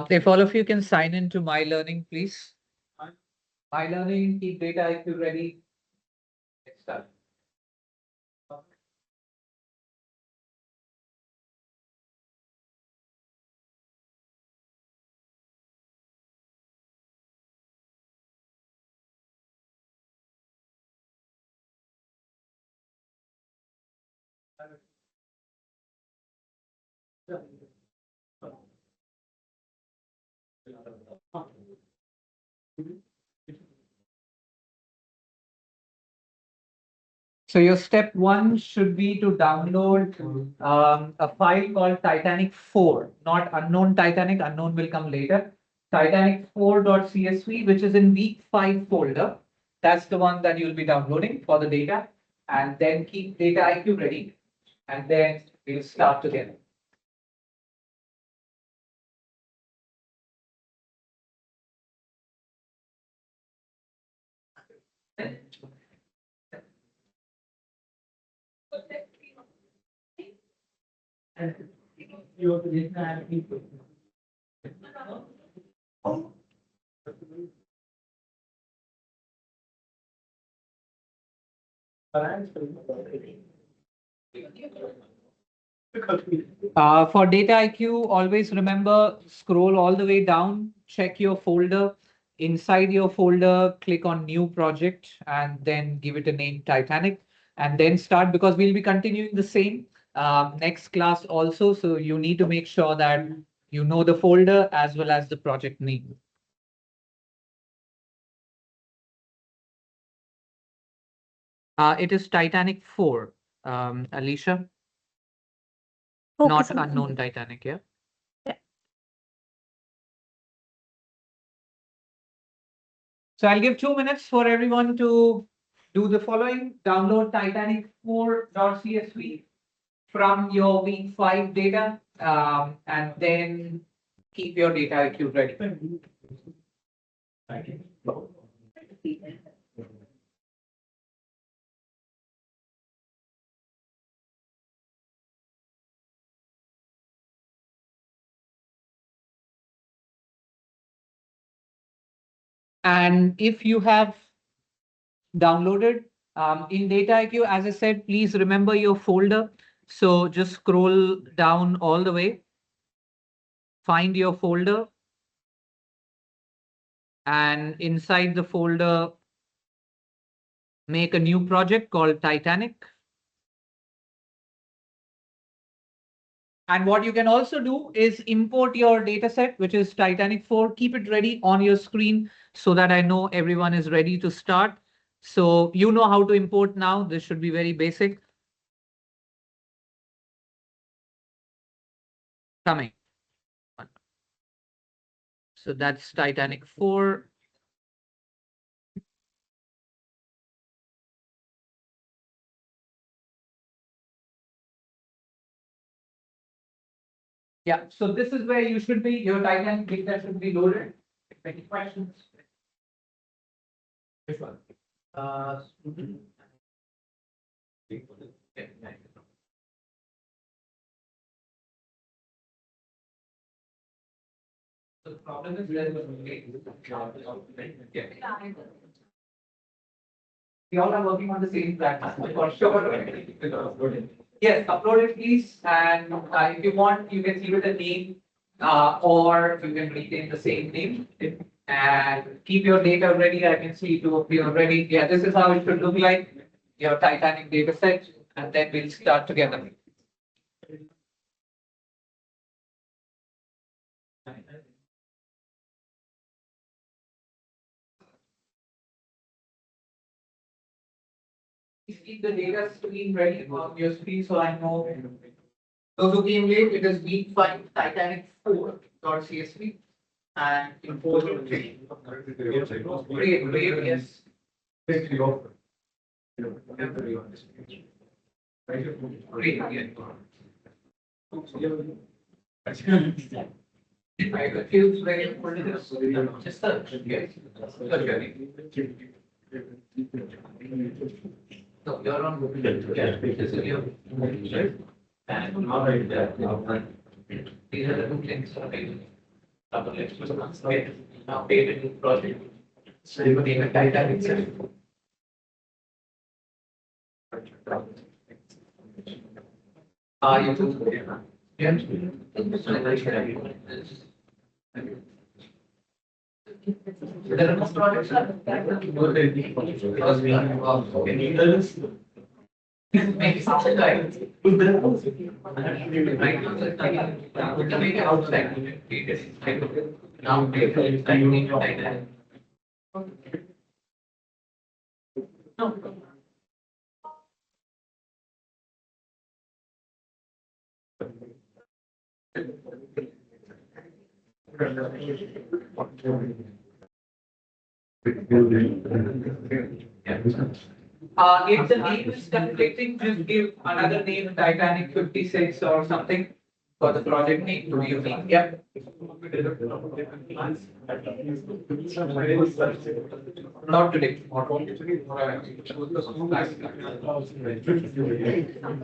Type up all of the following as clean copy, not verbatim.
If all of you can sign into My Learning, please. My Learning, keep data IQ ready. Let's start. So your step one should be to download a file called Titanic 4, not unknown Titanic. Unknown will come later. Titanic4.csv, which is in week 5 folder. That's the one that you'll be downloading for the data. And then keep data IQ ready. And then we'll start together. For data IQ, always remember, scroll all the way down, check your folder. Inside your folder, click on new project and then give it a name Titanic and then start, because we'll be continuing the same next class also. So you need to make sure that you know the folder as well as the project name. It is Titanic 4, Alicia. Okay, not unknown Titanic, yeah? So I'll give 2 minutes for everyone to do the following. Download Titanic4.csv from your week 5 data, and then keep your data IQ ready. Thank you. And if you have downloaded in Data IQ, as I said, please remember your folder. So just scroll down all the way, find your folder, and inside the folder, make a new project called Titanic. And what you can also do is import your data set, which is Titanic 4. Keep it ready on your screen so that I know everyone is ready to start. So you know how to import now. This should be very basic. Coming. So that's Titanic 4. Yeah, so this is where you should be. Your Titanic data should be loaded. Any questions? Which one? The problem is we all are working on the same platform for sure. Yes, upload it please. And if you want, you can give it a name or you can retain the same name and keep your data ready. I can see two of you are ready. Yeah, this is how it should look like. Your Titanic data set, and then we'll start together. Please keep the data screen ready on your screen so I know. Those who came late, it is week 5 Titanic 4.csv and important training. Great, yes. Great, yeah. I confused very important. Just yes. No, you're on Google. Yeah, this is your and these are the two links available. Couple links now paid a new project. So you name it Titanic itself. YouTube. Yeah. There are no projects. Maybe something like right now, make it outside. Now, no. If the name is conflicting, just give another name, Titanic 56 or something for the project name to be unique. Yep. Not today.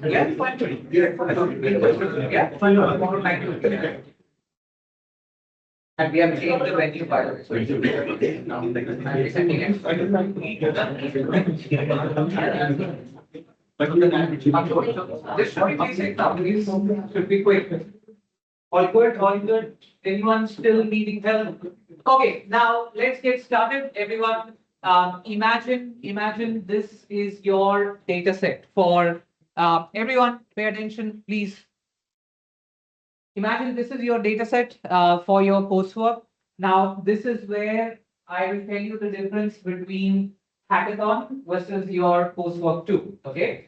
Yeah, fine today. Yeah, fine. Tomorrow night. And we have changed the venue by the way. So it should be now. And we're sending it. This should be basic now. These should be quick. All good, all good. Anyone still needing help? Okay, now let's get started. Everyone, imagine this is your data set for everyone. Pay attention, please. Imagine this is your data set for your coursework. Now, this is where I will tell you the difference between hackathon versus your coursework too. Okay.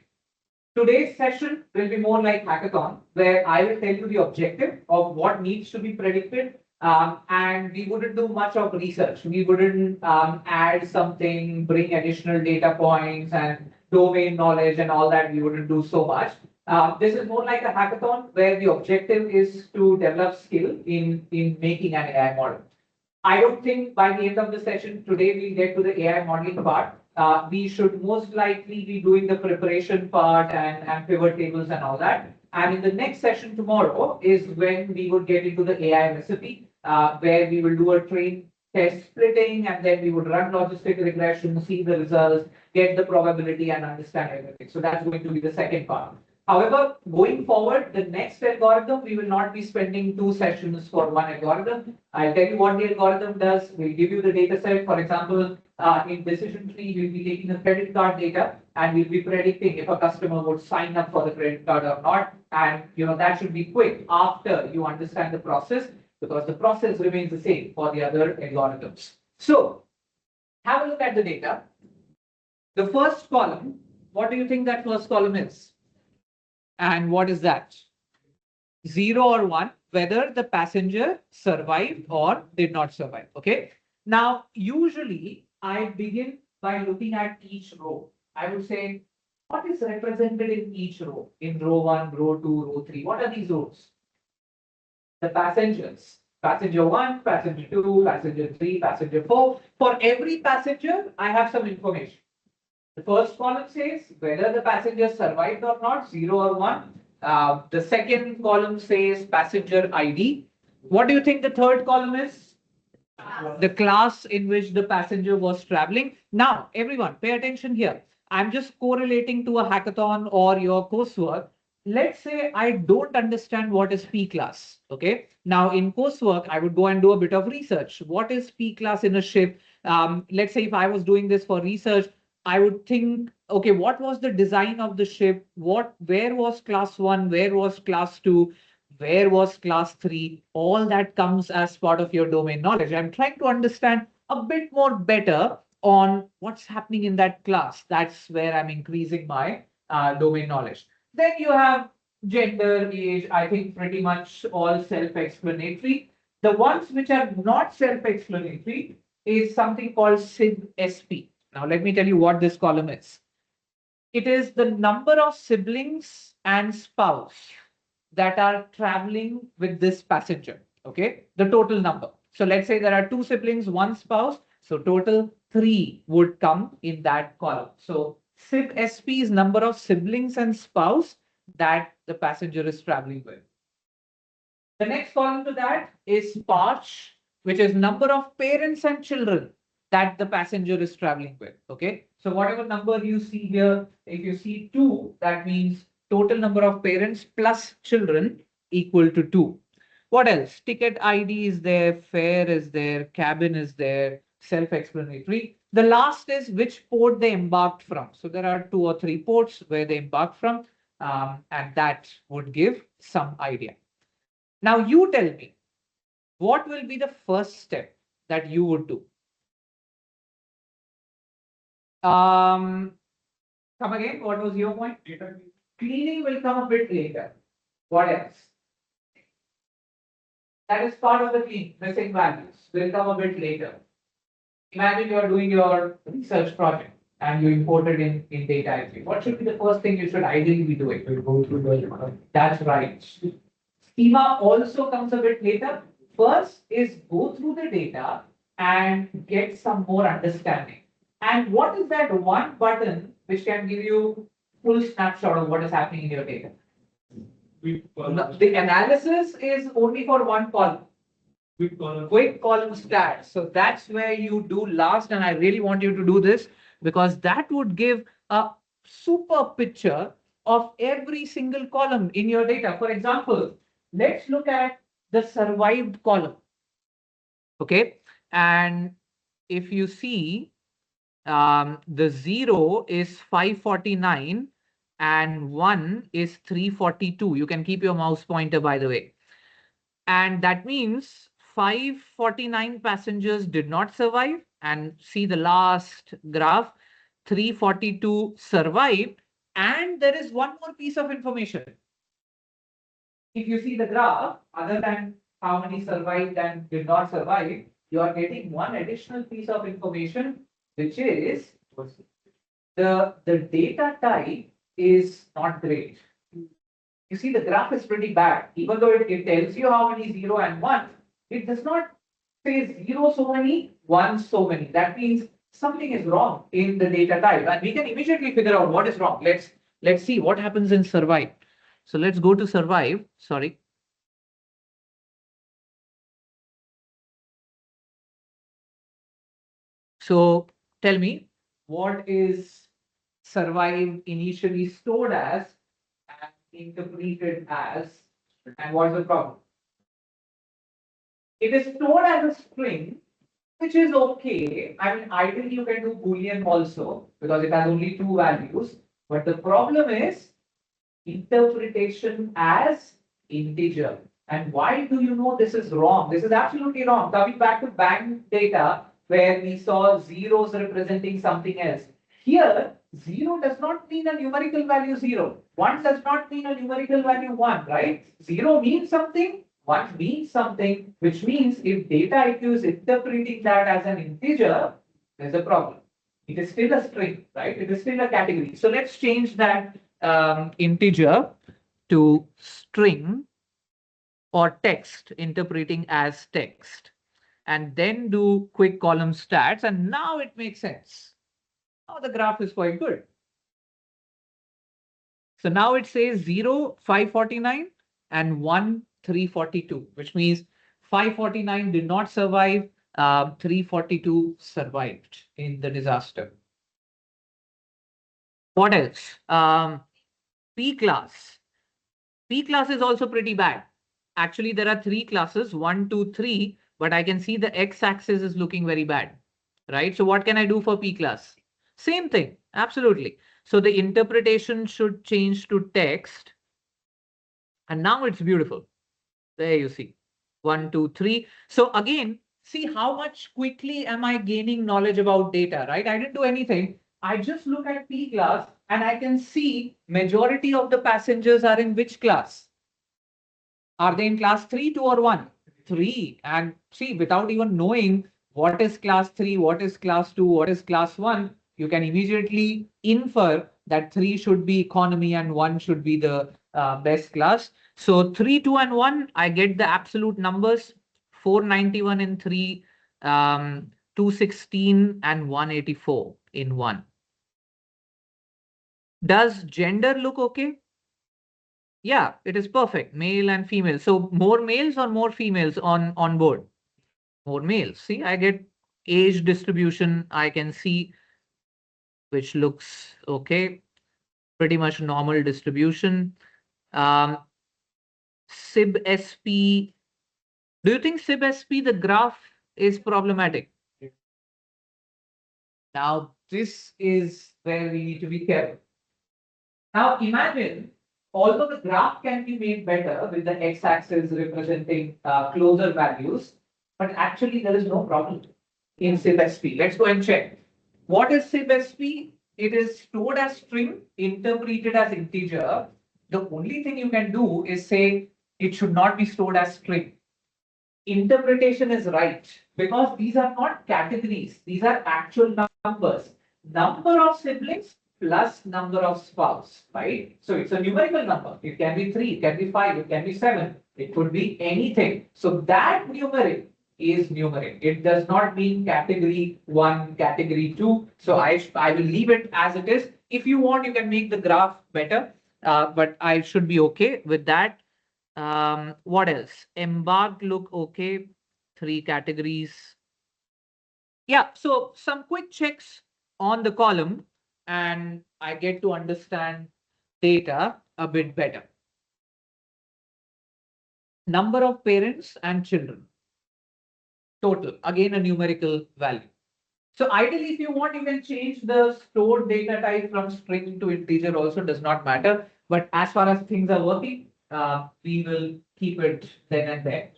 Today's session will be more like hackathon, where I will tell you the objective of what needs to be predicted. And we wouldn't do much of research. We wouldn't add something, bring additional data points and domain knowledge and all that. We wouldn't do so much. This is more like a hackathon where the objective is to develop skill in making an AI model. I don't think by the end of the session today we'll get to the AI modeling part. We should most likely be doing the preparation part and pivot tables and all that. And in the next session tomorrow is when we would get into the AI recipe, where we will do a train test splitting, and then we would run logistic regression, see the results, get the probability, and understand everything. So that's going to be the second part. However, going forward, the next algorithm, we will not be spending 2 sessions for one algorithm. I'll tell you what the algorithm does. We'll give you the data set. For example, in decision tree, we'll be taking the credit card data and we'll be predicting if a customer would sign up for the credit card or not. And that should be quick after you understand the process, because the process remains the same for the other algorithms. So have a look at the data. The first column, what do you think that first column is? And what is that? 0 or 1, whether the passenger survived or did not survive. Okay. Now, usually I begin by looking at each row. I would say, what is represented in each row? In row 1, row 2, row 3. What are these rows? The passengers. Passenger 1, passenger 2, passenger 3, passenger 4. For every passenger, I have some information. The first column says whether the passenger survived or not, 0 or 1. The second column says passenger ID. What do you think the third column is? The class in which the passenger was traveling. Now, everyone, pay attention here. I'm just correlating to a hackathon or your coursework. Let's say I don't understand what is P class. Okay. Now, in coursework, I would go and do a bit of research. What is P class in a ship? Let's say if I was doing this for research, I would think, okay, what was the design of the ship? Where was class 1? Where was class 2? Where was class 3? All that comes as part of your domain knowledge. I'm trying to understand a bit more better on what's happening in that class. That's where I'm increasing my domain knowledge. Then you have gender, age, I think pretty much all self-explanatory. The ones which are not self-explanatory is something called SIB-SP. Now, let me tell you what this column is. It is the number of siblings and spouse that are traveling with this passenger. Okay, the total number. So let's say there are 2 siblings, 1 spouse. So total 3 would come in that column. So SIB-SP is number of siblings and spouse that the passenger is traveling with. The next column to that is PARCH, which is number of parents and children that the passenger is traveling with. Okay. So whatever number you see here, if you see 2, that means total number of parents plus children equal to 2. What else? Ticket ID is there, fare is there, cabin is there, self-explanatory. The last is which port they embarked from. So there are 2 or 3 ports where they embarked from, and that would give some idea. Now you tell me, what will be the first step that you would do? Come again, what was your point? Cleaning will come a bit later. What else? That is part of the clean, missing values will come a bit later. Imagine you are doing your research project and you import it in data entry. What should be the first thing you should ideally be doing? Go through the. That's right. Schema also comes a bit later. First is go through the data and get some more understanding. And what is that one button which can give you full snapshot of what is happening in your data? The analysis is only for one column. Quick column stats. So that's where you do last, and I really want you to do this because that would give a super picture of every single column in your data. For example, let's look at the survived column. Okay, and if you see, the 0 is 549 and 1 is 342. You can keep your mouse pointer, by the way. And that means 549 passengers did not survive. And see the last graph, 342 survived. And there is one more piece of information. If you see the graph, other than how many survived and did not survive, you are getting one additional piece of information, which is the data type is not great. You see, the graph is pretty bad. Even though it tells you how many 0 and 1, it does not say 0 so many, 1 so many. That means something is wrong in the data type. And we can immediately figure out what is wrong. Let's see what happens in survive. So let's go to survive. Sorry. So tell me, what is survive initially stored as and interpreted as, and what's the problem? It is stored as a string, which is okay. I mean, ideally you can do Boolean also because it has only two values. But the problem is interpretation as integer. And why do you know this is wrong? This is absolutely wrong. Coming back to bank data, where we saw zeros representing something else. Here, zero does not mean a numerical value zero. One does not mean a numerical value one, right? Zero means something, one means something, which means if data IQ is interpreting that as an integer, there's a problem. It is still a string, right? It is still a category. So let's change that integer to string or text, interpreting as text, and then do quick column stats. And now it makes sense. Now the graph is quite good. So now it says 0, 549 and 1, 342, which means 549 did not survive. 342 survived in the disaster. What else? P class. P class is also pretty bad. Actually, there are three classes, 1, 2, 3, but I can see the x-axis is looking very bad, right? So what can I do for P class? Same thing, absolutely. So the interpretation should change to text. And now it's beautiful. There you see, 1, 2, 3. So again, see how much quickly am I gaining knowledge about data, right? I didn't do anything. I just look at P class and I can see majority of the passengers are in which class? Are they in class 3, 2, or 1? 3. And see, without even knowing what is class 3, what is class 2, what is class 1, you can immediately infer that 3 should be economy and 1 should be the best class. So 3, 2, and 1, I get the absolute numbers, 491 in 3, 216 and 184 in 1. Does gender look okay? Yeah, it is perfect, male and female. So more males or more females on board? More males. See, I get age distribution. I can see which looks okay, pretty much normal distribution. Um, SIB SP. Do you think SIB SP the graph is problematic? Now this is where we need to be careful. Now imagine, although the graph can be made better with the x-axis representing closer values, but actually there is no problem in SIB-SP. Let's go and check. What is SIB-SP? It is stored as string, interpreted as integer. The only thing you can do is say it should not be stored as string. Interpretation is right because these are not categories. These are actual numbers. Number of siblings plus number of spouse, right? So it's a numerical number. It can be 3, it can be 5, it can be 7. It could be anything. So that numeric is numeric. It does not mean category 1, category 2. So I will leave it as it is. If you want, you can make the graph better, but I should be okay with that. What else? Embarked look okay. 3 categories. Yeah, so some quick checks on the column and I get to understand data a bit better. Number of parents and children. Total, again a numerical value. So ideally, if you want, you can change the stored data type from string to integer also, does not matter. But as far as things are working, we will keep it then and there.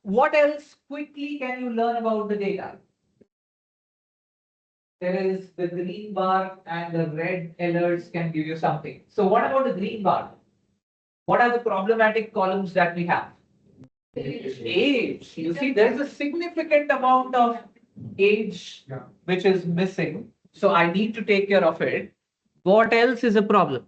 What else quickly can you learn about the data? There is the green bar and the red alerts can give you something. So what about the green bar? What are the problematic columns that we have? Age. You see, there is a significant amount of age which is missing. So I need to take care of it. What else is a problem?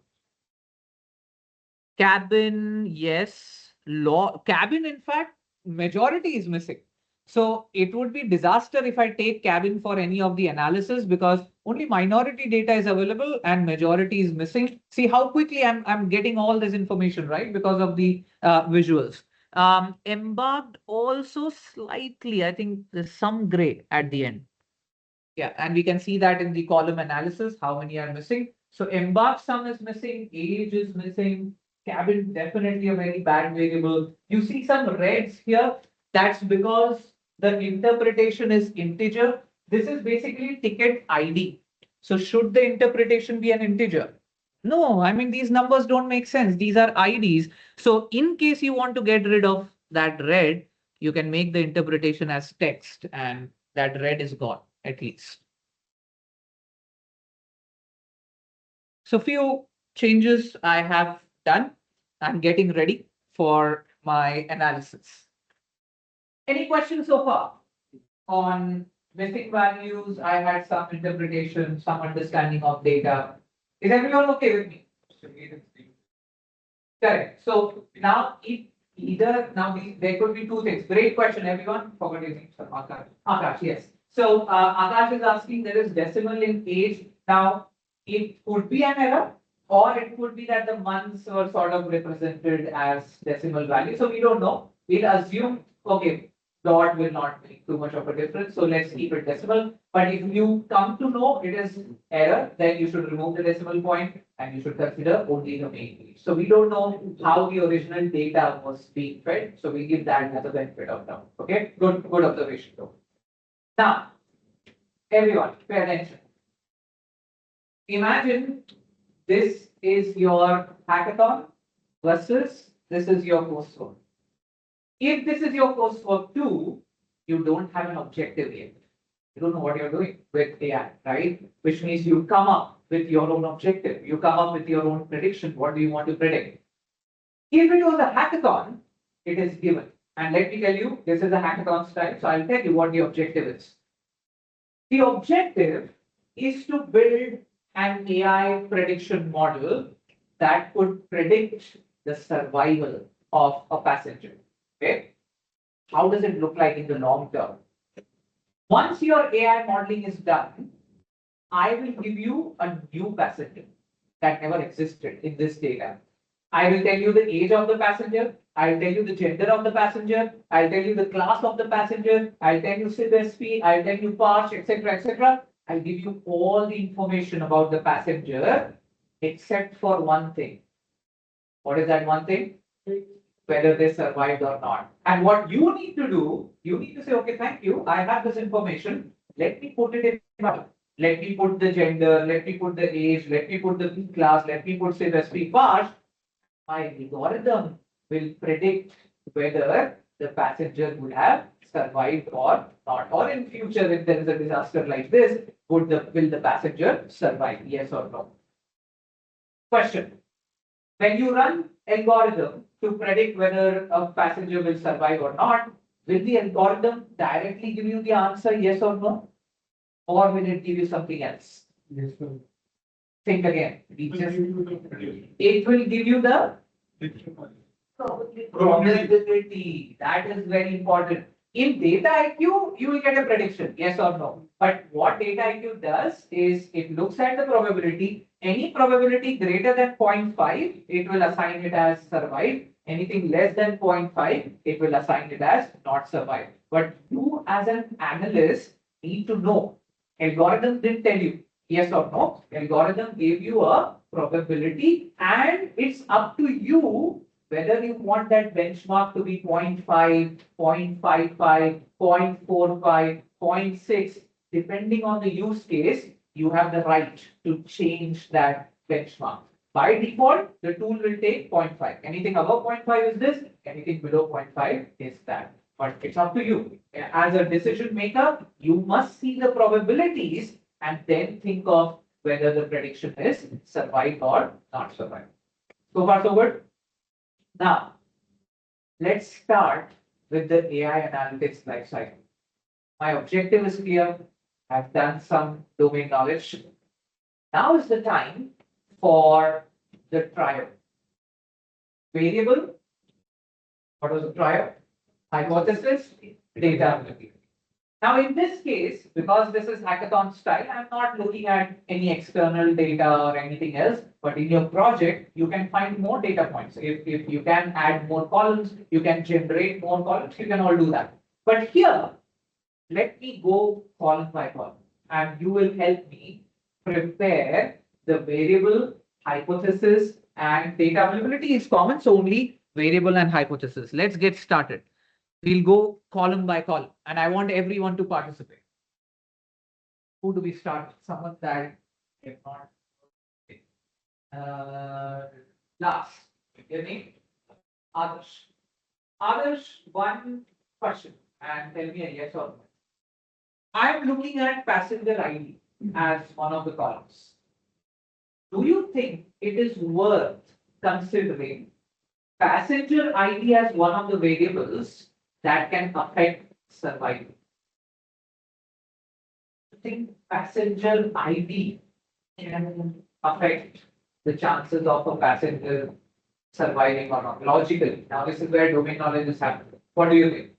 Cabin, yes. Law cabin, in fact, majority is missing. So it would be disaster if I take cabin for any of the analysis because only minority data is available and majority is missing. See how quickly I'm getting all this information, right? Because of the visuals. Embarked also slightly, I think there's some gray at the end. Yeah, and we can see that in the column analysis, how many are missing. So embark sum is missing, age is missing, cabin definitely a very bad variable. You see some reds here. That's because the interpretation is integer. This is basically ticket ID. So should the interpretation be an integer? No, I mean, these numbers don't make sense. These are IDs. So in case you want to get rid of that red, you can make the interpretation as text and that red is gone at least. So few changes I have done. I'm getting ready for my analysis. Any questions so far on missing values? I had some interpretation, some understanding of data. Is everyone okay with me? Correct. So now if either now there could be two things. Great question, everyone. Forgot your name, sir. Akash. Akash, yes. So Akash is asking there is decimal in age. Now it could be an error, or it could be that the months were sort of represented as decimal value. So we don't know. We'll assume okay, dot will not make too much of a difference. So let's keep it decimal. But if you come to know it is error, then you should remove the decimal point and you should consider only the main page. So we don't know how the original data was being fed. So we give that as a benefit of doubt. Okay, good observation though. Now, everyone, pay attention. Imagine this is your hackathon versus this is your coursework. If this is your coursework too, you don't have an objective yet. You don't know what you're doing with AI, right? Which means you come up with your own objective. You come up with your own prediction. What do you want to predict? If it was a hackathon, it is given. And let me tell you, this is a hackathon style. So I'll tell you what the objective is. The objective is to build an AI prediction model that could predict the survival of a passenger. Okay. How does it look like in the long term? Once your AI modeling is done, I will give you a new passenger that never existed in this data. I will tell you the age of the passenger. I'll tell you the gender of the passenger. I'll tell you the class of the passenger. I'll tell you SID-SP. I'll tell you PARCH, etc., etc. I'll give you all the information about the passenger except for one thing. What is that one thing? Whether they survived or not. And what you need to do, you need to say, okay, thank you. I have this information. Let me put it in my, let me put the gender, let me put the age, let me put the class, let me put say the speak part. My algorithm will predict whether the passenger would have survived or not. Or in future, if there is a disaster like this, will the passenger survive? Yes or no? Question. When you run algorithm to predict whether a passenger will survive or not, will the algorithm directly give you the answer yes or no? Or will it give you something else? Yes, sir. Think again. It will give you the probability. That is very important. In data IQ, you will get a prediction, yes or no. But what data IQ does is it looks at the probability. Any probability greater than 0.5, it will assign it as survive. Anything less than 0.5, it will assign it as not survive. But you as an analyst need to know. Algorithm didn't tell you yes or no. Algorithm gave you a probability and it's up to you whether you want that benchmark to be 0.5, 0.55, 0.45, 0.6, depending on the use case, you have the right to change that benchmark. By default, the tool will take 0.5. Anything above 0.5 is this, anything below 0.5 is that. But it's up to you. As a decision maker, you must see the probabilities and then think of whether the prediction is survive or not survive. So far, so good. Now, let's start with the AI analytics lifecycle. My objective is clear. I've done some domain knowledge. Now is the time for the trial. Variable. What was the trial? Hypothesis, data. Now, in this case, because this is hackathon style, I'm not looking at any external data or anything else, but in your project, you can find more data points. If you can add more columns, you can generate more columns, you can all do that. But here, let me go column by column, and you will help me prepare the variable, hypothesis, and data availability is common, so only variable and hypothesis. Let's get started. We'll go column by column, and I want everyone to participate. Who do we start? Someone that if not. Last. Your name? Adarsh. Adarsh, one question and tell me a yes or no. I'm looking at passenger ID as one of the columns. Do you think it is worth considering passenger ID as one of the variables that can affect survival? I think passenger ID can affect the chances of a passenger surviving or not logically. Now, this is where domain knowledge is happening. What do you think?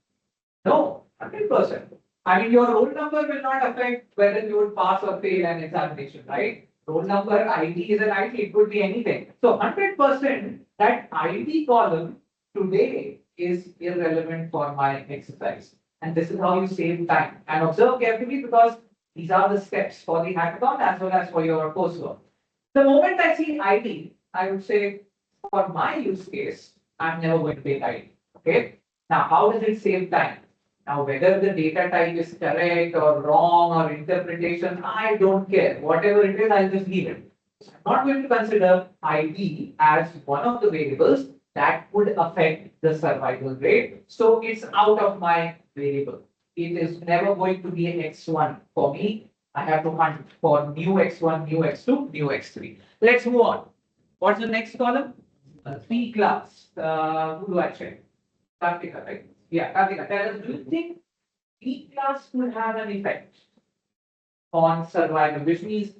No, 100%. I mean, your roll number will not affect whether you would pass or fail an examination, right? Roll number ID is an ID, it could be anything. So 100% that ID column today is irrelevant for my exercise. And this is how you save time. And observe carefully because these are the steps for the hackathon as well as for your coursework. The moment I see ID, I would say for my use case, I'm never going to take ID. Okay. Now, how does it save time? Now, whether the data type is correct or wrong or interpretation, I don't care. Whatever it is, I'll just leave it. So I'm not going to consider ID as one of the variables that would affect the survival rate. So it's out of my variable. It is never going to be an X1 for me. I have to hunt for new X1, new X2, new X3. Let's move on. What's the next column? P class. Who do I check? Kartika, right? Yeah, Kartika, tell us, do you think P class could have an effect on survival, which means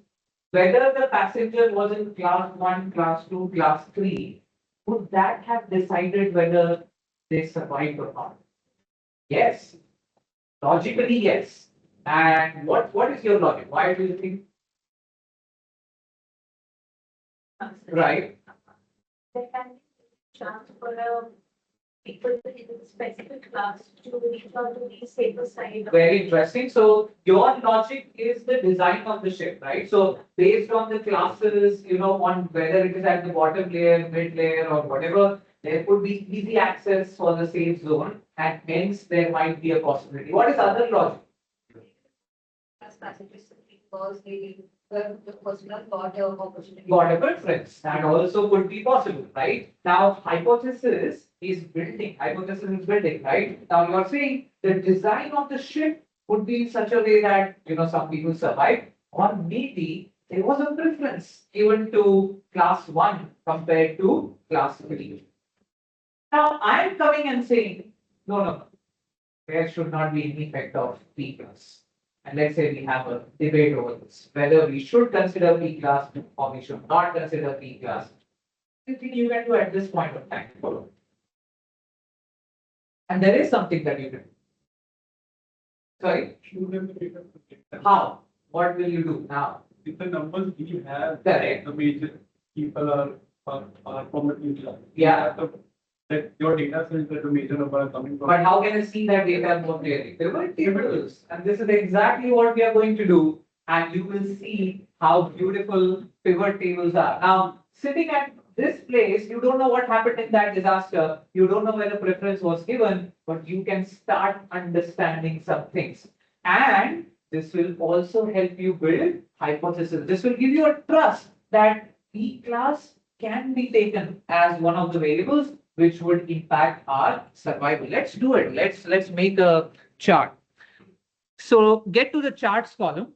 whether the passenger was in class 1, class 2, class 3, would that have decided whether they survived or not? Yes. Logically, yes. And what is your logic? Why do you think? Right. There can be chance for a people in a specific class to reach out to the safer side. Very interesting. So your logic is the design of the ship, right? So based on the classes, on whether it is at the bottom layer, mid layer, or whatever, there could be easy access for the safe zone, and hence there might be a possibility. What is other logic? As passengers because they the personal got a opportunity. Got a preference. That also could be possible, right? Now, hypothesis is building. Hypothesis is building, right? Now, you're saying the design of the ship would be in such a way that, some people survive, or maybe there was a preference given to class 1 compared to class 3. Now, I'm coming and saying, no, there should not be any effect of P class. And let's say we have a debate over this, whether we should consider P class or we should not consider P class. You think you can do at this point of time? And there is something that you can do. Sorry? How? What will you do now? If the numbers we have, Correct. the major people are from the P class. Yeah. That your data says that the major number are coming from. But how can I see that data more clearly? Pivot tables. And this is exactly what we are going to do. And you will see how beautiful pivot tables are. Now, sitting at this place, you don't know what happened in that disaster. You don't know where the preference was given, but you can start understanding some things. And this will also help you build hypothesis. This will give you a trust that P class can be taken as one of the variables which would impact our survival. Let's do it. Let's make a chart. So get to the charts column.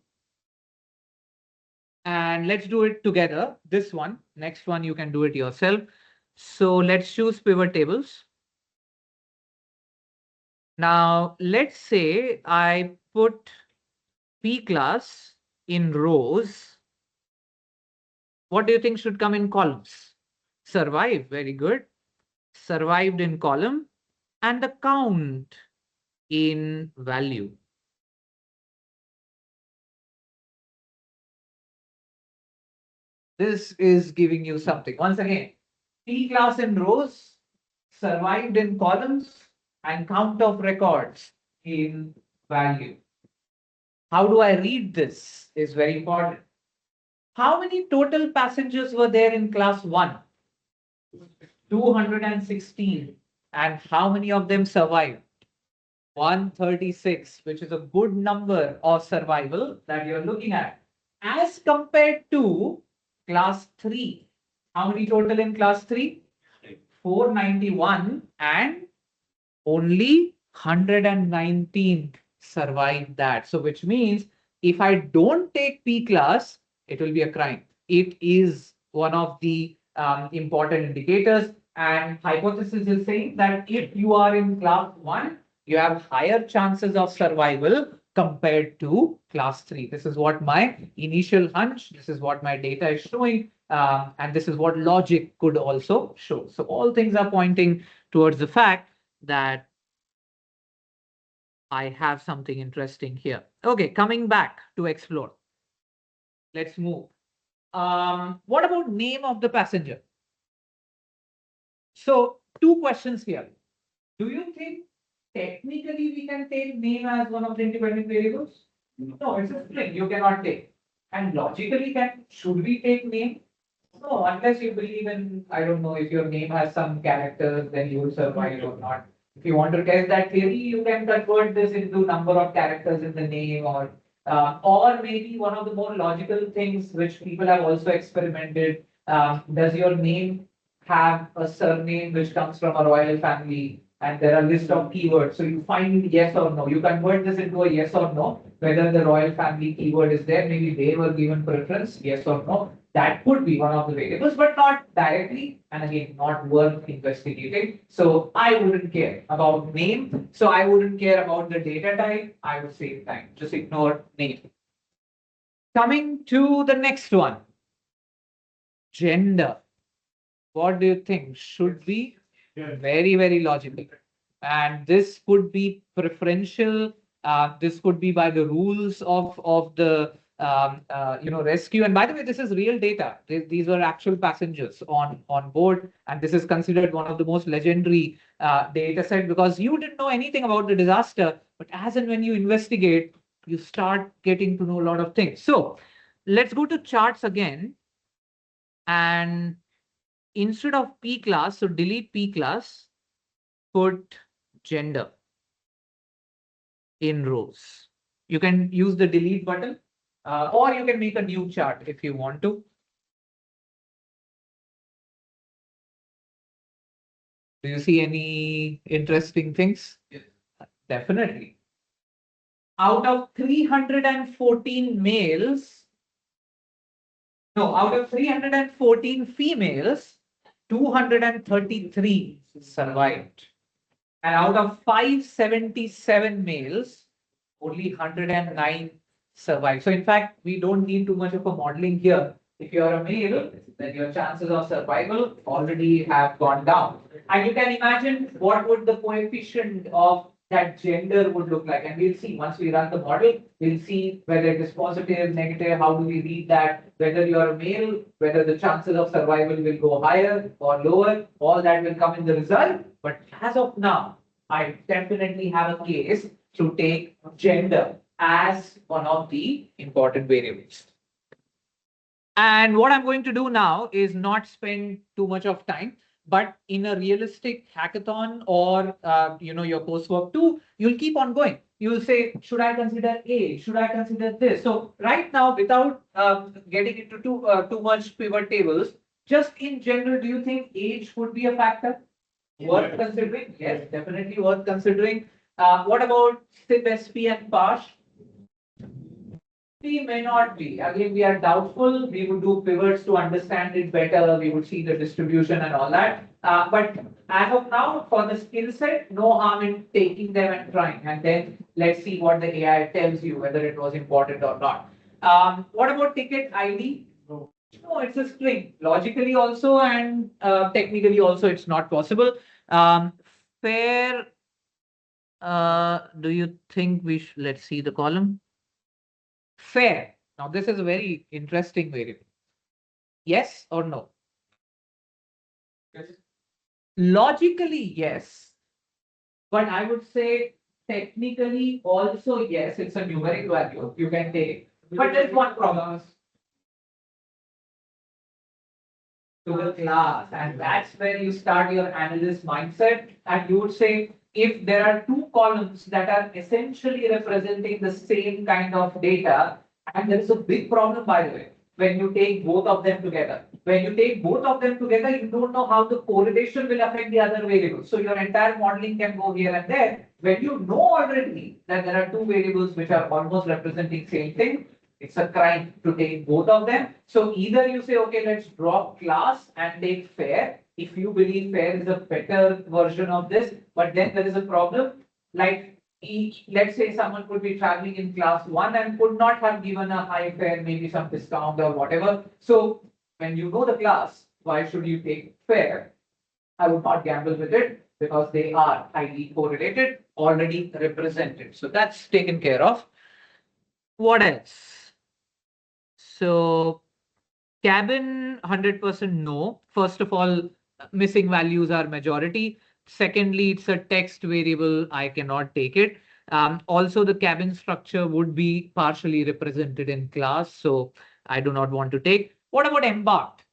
And let's do it together. This one, next one, you can do it yourself. So let's choose pivot tables. Now, let's say I put P class in rows. What do you think should come in columns? Survive, very good. Survived in column and the count in value. This is giving you something. Once again, P class in rows, survived in columns, and count of records in value. How do I read this is very important. How many total passengers were there in class 1? 216. And how many of them survived? 136, which is a good number of survival that you're looking at. As compared to class 3. How many total in class 3? 491, and only 119 survived that. So, which means if I don't take P class, it will be a crime. It is one of the important indicators. And hypothesis is saying that if you are in class 1, you have higher chances of survival compared to class 3. This is what my initial hunch, this is what my data is showing, and this is what logic could also show. So all things are pointing towards the fact that I have something interesting here. Okay, coming back to explore. Let's move. What about name of the passenger? So two questions here. Do you think technically we can take name as one of the independent variables? No, it's a string you cannot take. And logically, should we take name? No, unless you believe in, I don't know, if your name has some characters, then you will survive or not. If you want to test that theory, you can convert this into number of characters in the name, or maybe one of the more logical things which people have also experimented. Does your name have a surname which comes from a royal family? And there are list of keywords. So you find yes or no. You convert this into a yes or no, whether the royal family keyword is there. Maybe they were given preference, yes or no. That could be one of the variables, but not directly, and again, not worth investigating. So I wouldn't care about name. So I wouldn't care about the data type. I would save time. Just ignore name. Coming to the next one. Gender. What do you think? Should be very, very logical. And this could be preferential. This could be by the rules of the rescue. And by the way, this is real data. These were actual passengers on board, and this is considered one of the most legendary data set because you didn't know anything about the disaster, but as and when you investigate, you start getting to know a lot of things. So let's go to charts again, and instead of P class, so delete P class, put gender in rows. You can use the delete button, or you can make a new chart if you want to. Do you see any interesting things? Yes. Definitely. Out of 314 males, no, out of 314 females, 233 survived. And out of 577 males, only 109 survive. So in fact, we don't need too much of a modeling here. If you're a male, then your chances of survival already have gone down. And you can imagine what would the coefficient of that gender would look like. And we'll see once we run the model, we'll see whether it is positive, negative, how do we read that, whether you're a male, whether the chances of survival will go higher or lower, all that will come in the result. But as of now, I definitely have a case to take gender as one of the important variables. And what I'm going to do now is not spend too much of time, but in a realistic hackathon or your coursework too, you'll keep on going. You'll say, should I consider age? Should I consider this? So right now, without getting into too much pivot tables, just in general, do you think age would be a factor? Worth considering? Yes, definitely worth considering. What about SIP, SP, and PASH? We may not be. Again, we are doubtful. We would do pivots to understand it better. We would see the distribution and all that. But as of now, for the skill set, no harm in taking them and trying. And then let's see what the AI tells you, whether it was important or not. What about ticket ID? No, it's a string. Logically also and technically also, it's not possible. Fair. Do you think we should? Let's see the column. Fair. Now, this is a very interesting variable. Yes or no? Yes. Logically, yes. But I would say technically also yes, it's a numeric value. You can take. But there's one problem to the class, and that's where you start your analyst mindset. And you would say if there are two columns that are essentially representing the same kind of data, and there is a big problem, by the way, when you take both of them together. When you take both of them together, you don't know how the correlation will affect the other variables. So your entire modeling can go here and there. When you know already that there are two variables which are almost representing same thing, it's a crime to take both of them. So either you say, okay, let's drop class and take fair. If you believe fair is a better version of this, but then there is a problem. Like let's say someone could be traveling in class one and could not have given a high fare, maybe some discount or whatever. So when you know the class, why should you take fair? I would not gamble with it because they are highly correlated, already represented. So that's taken care of. What else? So cabin 100% no. First of all, missing values are majority. Secondly, it's a text variable. I cannot take it. Also, the cabin structure would be partially represented in class, so I do not want to take. What about embarked?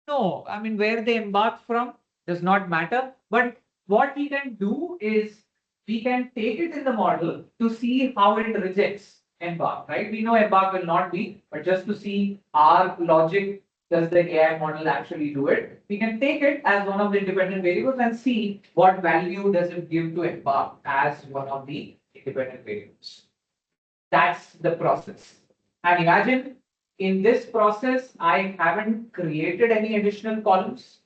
No, I mean, where they embark from does not matter. But what we can do is we can take it in the model to see how it rejects embark, right? We know embark will not be, but just to see our logic, does the AI model actually do it? We can take it as one of the independent variables and see what value does it give to embark as one of the independent variables. That's the process. And imagine in this process, I haven't created any additional columns.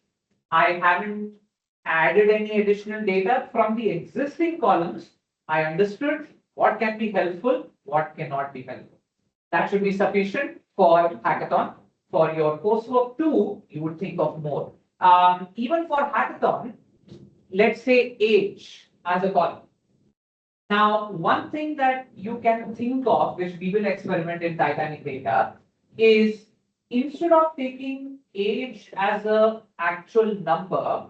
I haven't added any additional data from the existing columns. I understood what can be helpful, what cannot be helpful. That should be sufficient for hackathon. For your coursework too, you would think of more. Even for hackathon, let's say age as a column. Now, one thing that you can think of, which we will experiment in Titanic data, is instead of taking age as a actual number,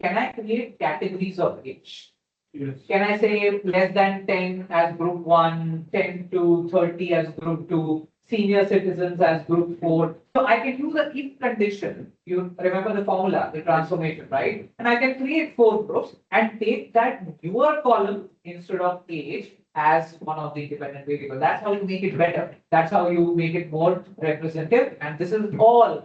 can I create categories of age? Yes. Can I say less than 10 as group 1, 10 to 30 as group 2, senior citizens as group 4? So I can use a if condition. You remember the formula, the transformation, right? And I can create 4 groups and take that newer column instead of age as one of the independent variables. That's how you make it better. That's how you make it more representative. And this is all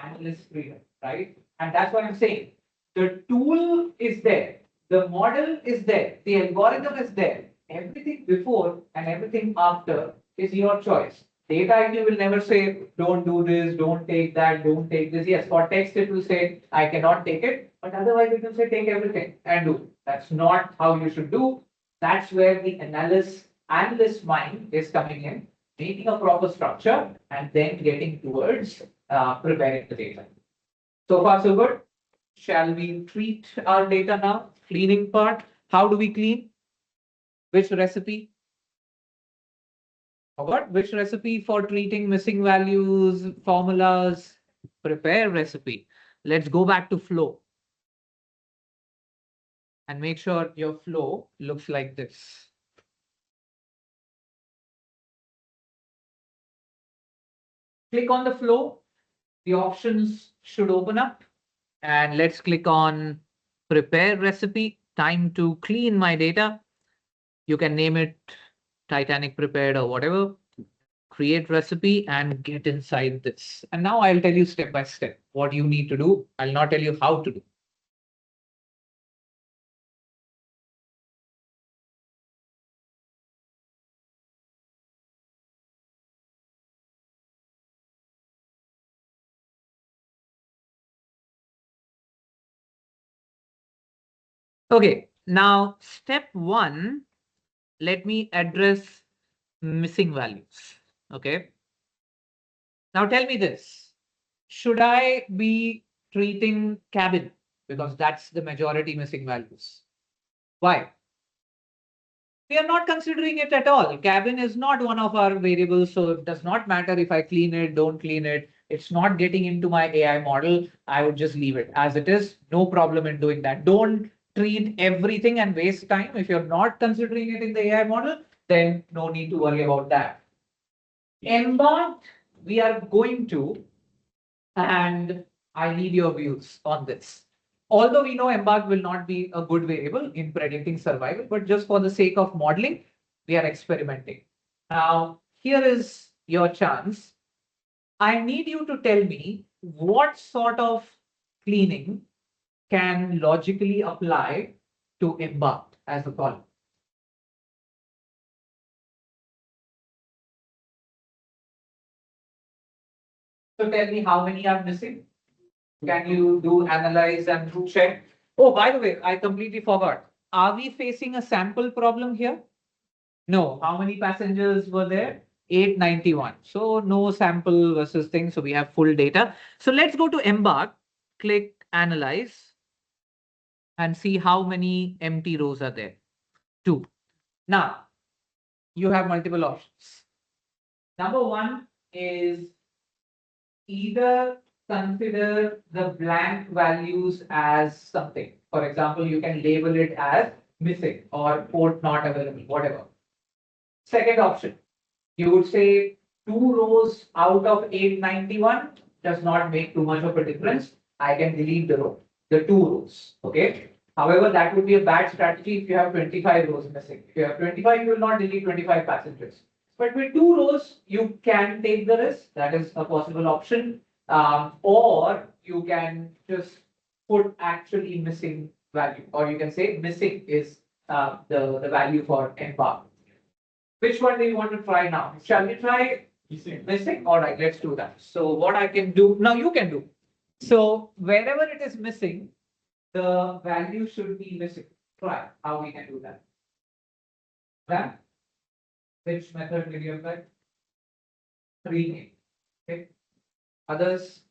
analyst freedom, right? And that's what I'm saying. The tool is there, the model is there, the algorithm is there. Everything before and everything after is your choice. Data IQ will never say, don't do this, don't take that, don't take this. Yes, for text it will say, I cannot take it, but otherwise it will say, take everything and do. That's not how you should do. That's where the analyst mind is coming in, making a proper structure and then getting towards preparing the data. So far, so good. Shall we treat our data now? Cleaning part. How do we clean? Which recipe? Forgot which recipe for treating missing values, formulas? Prepare recipe. Let's go back to flow and make sure your flow looks like this. Click on the flow. The options should open up. And let's click on prepare recipe. Time to clean my data. You can name it Titanic prepared or whatever. Create recipe and get inside this. And now I'll tell you step by step what you need to do. I'll not tell you how to do. Okay, now step one, let me address missing values. Okay. Now tell me this. Should I be treating cabin? Because that's the majority missing values. Why? We are not considering it at all. Cabin is not one of our variables, so it does not matter if I clean it, don't clean it. it's not getting into my AI model, I would just leave it as it is. No problem in doing that. Don't treat everything and waste time. If you're not considering it in the AI model, then no need to worry about that. Embarked, we are going to, and I need your views on this. Although we know embark will not be a good variable in predicting survival, but just for the sake of modeling, we are experimenting. Now, here is your chance. I need you to tell me what sort of cleaning can logically apply to embark as a column. So tell me how many are missing. Can you do analyze and do check? Oh, by the way, I completely forgot. Are we facing a sample problem here? No. How many passengers were there? 891. So no sample versus thing. So we have full data. So let's go to Embark, click analyze and see how many empty rows are there. 2. Now you have multiple options. Number 1 is either consider the blank values as something. For example, you can label it as missing or port not available, whatever. Second option, you would say 2 rows out of 891 does not make too much of a difference. I can delete the 2 rows. Okay. However, that would be a bad strategy if you have 25 rows missing. If you have 25, you will not delete 25 passengers. But with 2 rows, you can take the risk. That is a possible option. Or you can just put actually missing value, or you can say missing is the value for embark. Which one do you want to try now? Shall we try missing? All right, let's do that. So what I can do now, you can do. So wherever it is missing, the value should be missing. Try how we can do that. That which method will you apply? Rename. Okay. Others.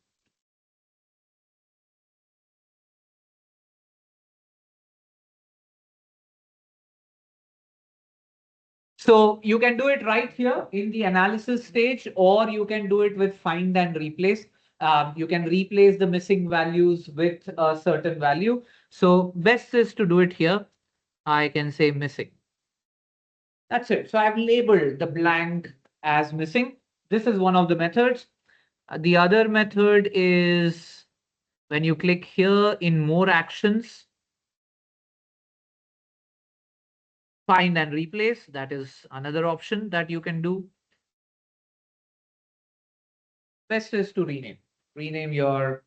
So you can do it right here in the analysis stage, or you can do it with find and replace. You can replace the missing values with a certain value. So best is to do it here. I can say missing. That's it. So I've labeled the blank as missing. This is one of the methods. The other method is when you click here in more actions, find and replace. That is another option that you can do. Best is to rename. Rename your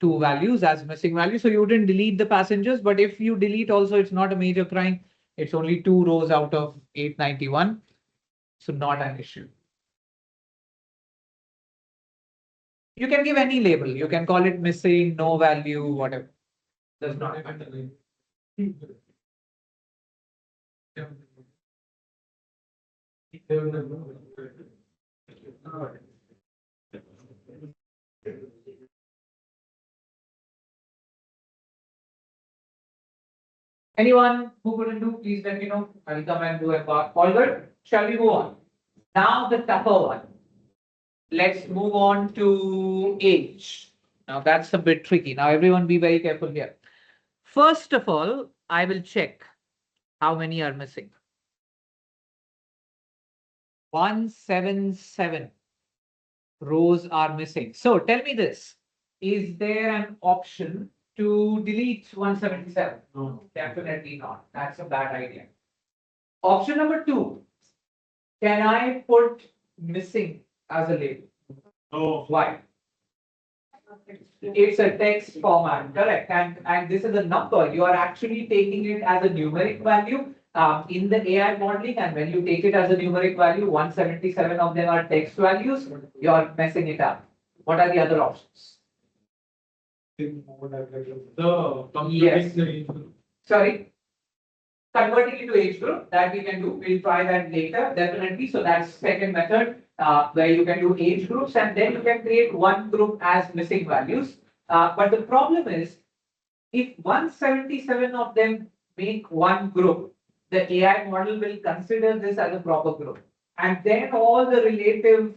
2 values as missing values. So you didn't delete the passengers, but if you delete also, it's not a major crime. It's only 2 rows out of 891. So not an issue. You can give any label. You can call it missing, no value, whatever. Does not matter. Anyone who couldn't do, please let me know. I'll come and do a part. All good? Shall we move on? Now the tougher one. Let's move on to age. Now that's a bit tricky. Now everyone be very careful here. First of all, I will check how many are missing. 177 rows are missing. So tell me this. Is there an option to delete 177? No. Definitely not. That's a bad idea. Option number 2. Can I put missing as a label? No. Why? It's a text format, correct? And this is a number. You are actually taking it as a numeric value in the AI modeling. And when you take it as a numeric value, 177 of them are text values. You're messing it up. What are the other options? Yes. Sorry. Converting it to age group, that we can do. We'll try that later, definitely. So that's second method where you can do age groups, and then you can create one group as missing values. But the problem is, if 177 of them make one group, the AI model will consider this as a proper group. And then all the relative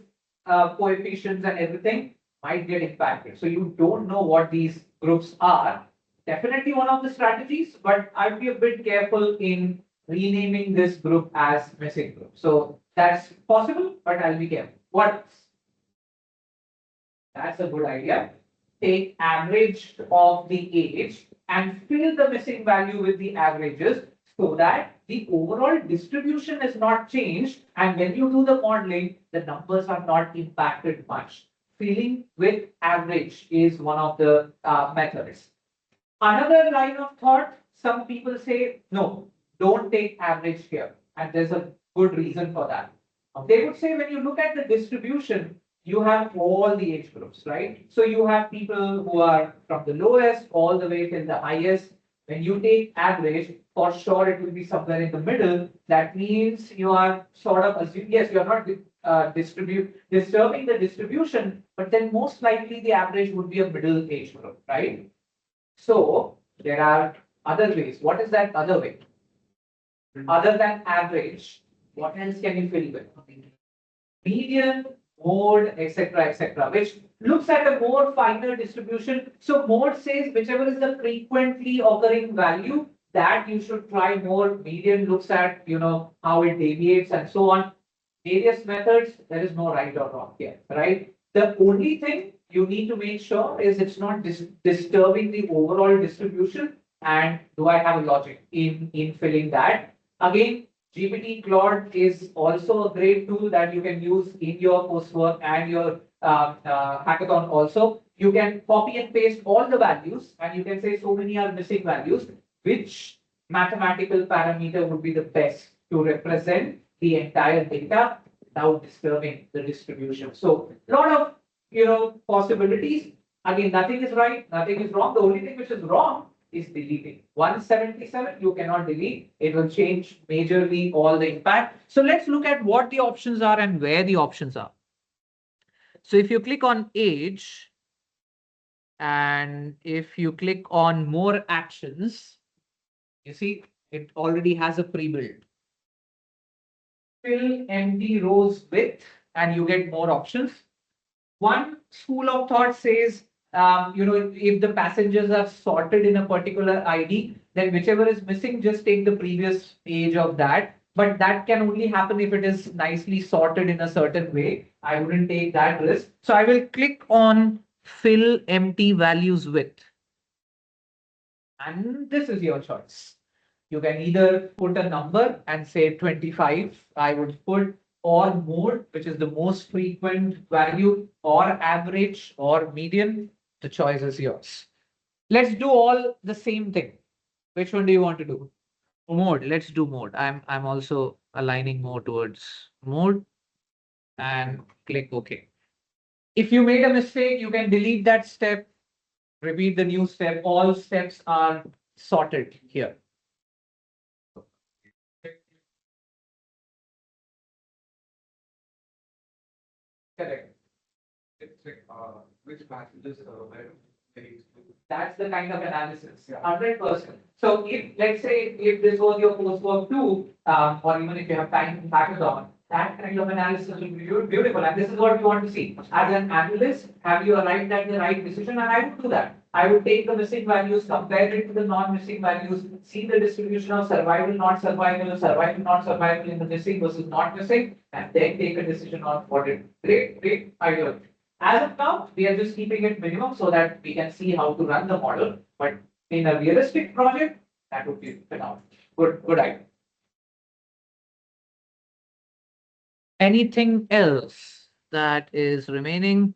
coefficients and everything might get impacted. So you don't know what these groups are. Definitely one of the strategies, but I'd be a bit careful in renaming this group as missing group. So that's possible, but I'll be careful. What else? That's a good idea. Take average of the age and fill the missing value with the averages so that the overall distribution is not changed. And when you do the modeling, the numbers are not impacted much. Filling with average is one of the methods. Another line of thought, some people say, no, don't take average here. And there's a good reason for that. They would say when you look at the distribution, you have all the age groups, right? So you have people who are from the lowest all the way till the highest. When you take average, for sure it will be somewhere in the middle. That means you are sort of assuming, yes, you're not disturbing the distribution, but then most likely the average would be a middle age group, right? So there are other ways. What is that other way? Other than average, what else can you fill with? Median, mode, etc., which looks at a more finer distribution. So mode says whichever is the frequently occurring value that you should try more. Median looks at how it deviates and so on. Various methods. There is no right or wrong here, right? The only thing you need to make sure is it's not disturbing the overall distribution. And do I have a logic in filling that? Again, GPT Claude is also a great tool that you can use in your coursework and your hackathon also. You can copy and paste all the values and you can say so many are missing values. Which mathematical parameter would be the best to represent the entire data without disturbing the distribution? So a lot of possibilities. Again, nothing is right, nothing is wrong. The only thing which is wrong is deleting. 177 you cannot delete. It will change majorly all the impact. So let's look at what the options are and where the options are. So if you click on age and if you click on more actions, you see it already has a pre-build. Fill empty rows with and you get more options. One school of thought says, if the passengers are sorted in a particular ID, then whichever is missing, just take the previous age of that. But that can only happen if it is nicely sorted in a certain way. I wouldn't take that risk. So I will click on fill empty values with. And this is your choice. You can either put a number and say 25, I would put, or mode, which is the most frequent value, or average, or median. The choice is yours. Let's do all the same thing. Which one do you want to do? Mode. Let's do mode. I'm also aligning more towards mode and click OK. If you made a mistake, you can delete that step, repeat the new step. All steps are sorted here. Correct. Which passages where that's the kind of analysis. 100%. So if let's say if this was your coursework too, or even if you have time in hackathon, that kind of analysis will be beautiful. And this is what we want to see. As an analyst, have you arrived at the right decision? And I would do that. I would take the missing values, compare it to the non-missing values, see the distribution of survival, not survival, survival, not survival in the missing versus not missing, and then take a decision on what it. Great idea. As of now, we are just keeping it minimum so that we can see how to run the model. But in a realistic project, that would be phenomenal. Good idea. Anything else that is remaining?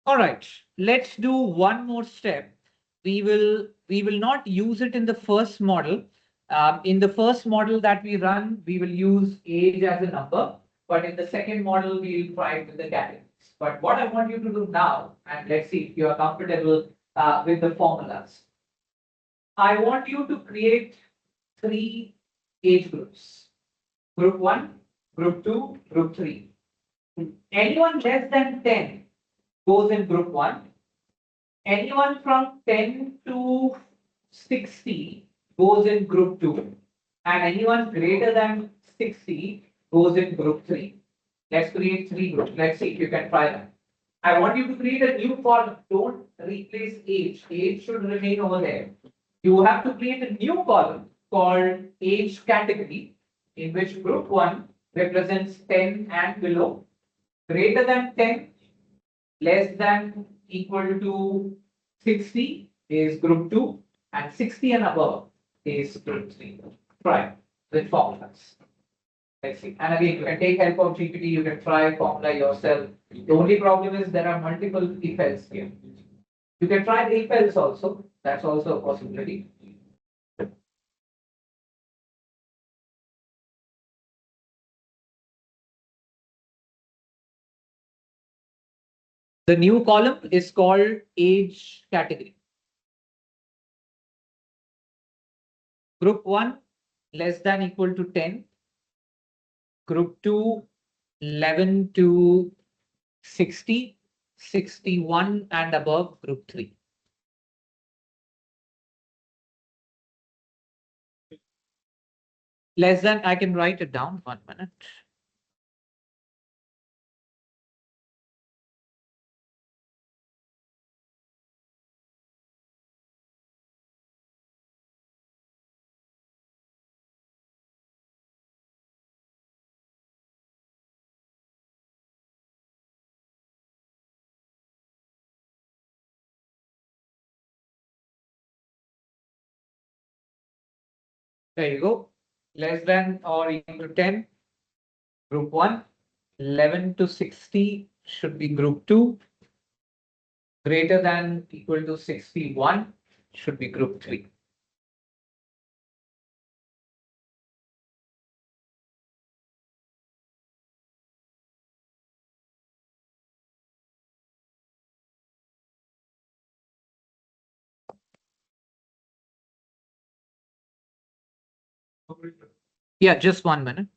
All right, let's do one more step. We will not use it in the first model. In the first model that we run, we will use age as a number, but in the second model, we'll try it with the categories. But what I want you to do now, and let's see if you are comfortable with the formulas. I want you to create three age groups. Group one, group two, group three. Anyone less than 10 goes in group one. Anyone from 10 to 60 goes in group 2, and anyone greater than 60 goes in group 3. Let's create three groups. Let's see if you can try that. I want you to create a new column. Don't replace age. Age should remain over there. You have to create a new column called age category, in which group 1 represents 10 and below, greater than 10, less than equal to 60 is group 2, and 60 and above is group 3. Try with formulas. Let's see. And again, you can take help of GPT, you can try formula yourself. The only problem is there are multiple if else here. You can try the if else also. That's also a possibility. The new column is called age category. Group 1 less than equal to 10. Group 2 11 to 60, 61 and above group 3. Less than, I can write it down 1 minute. There you go. Less than or equal to 10, group 1. 11 to 60 should be group 2. Greater than equal to 61 should be group 3. Yeah, just 1 minute.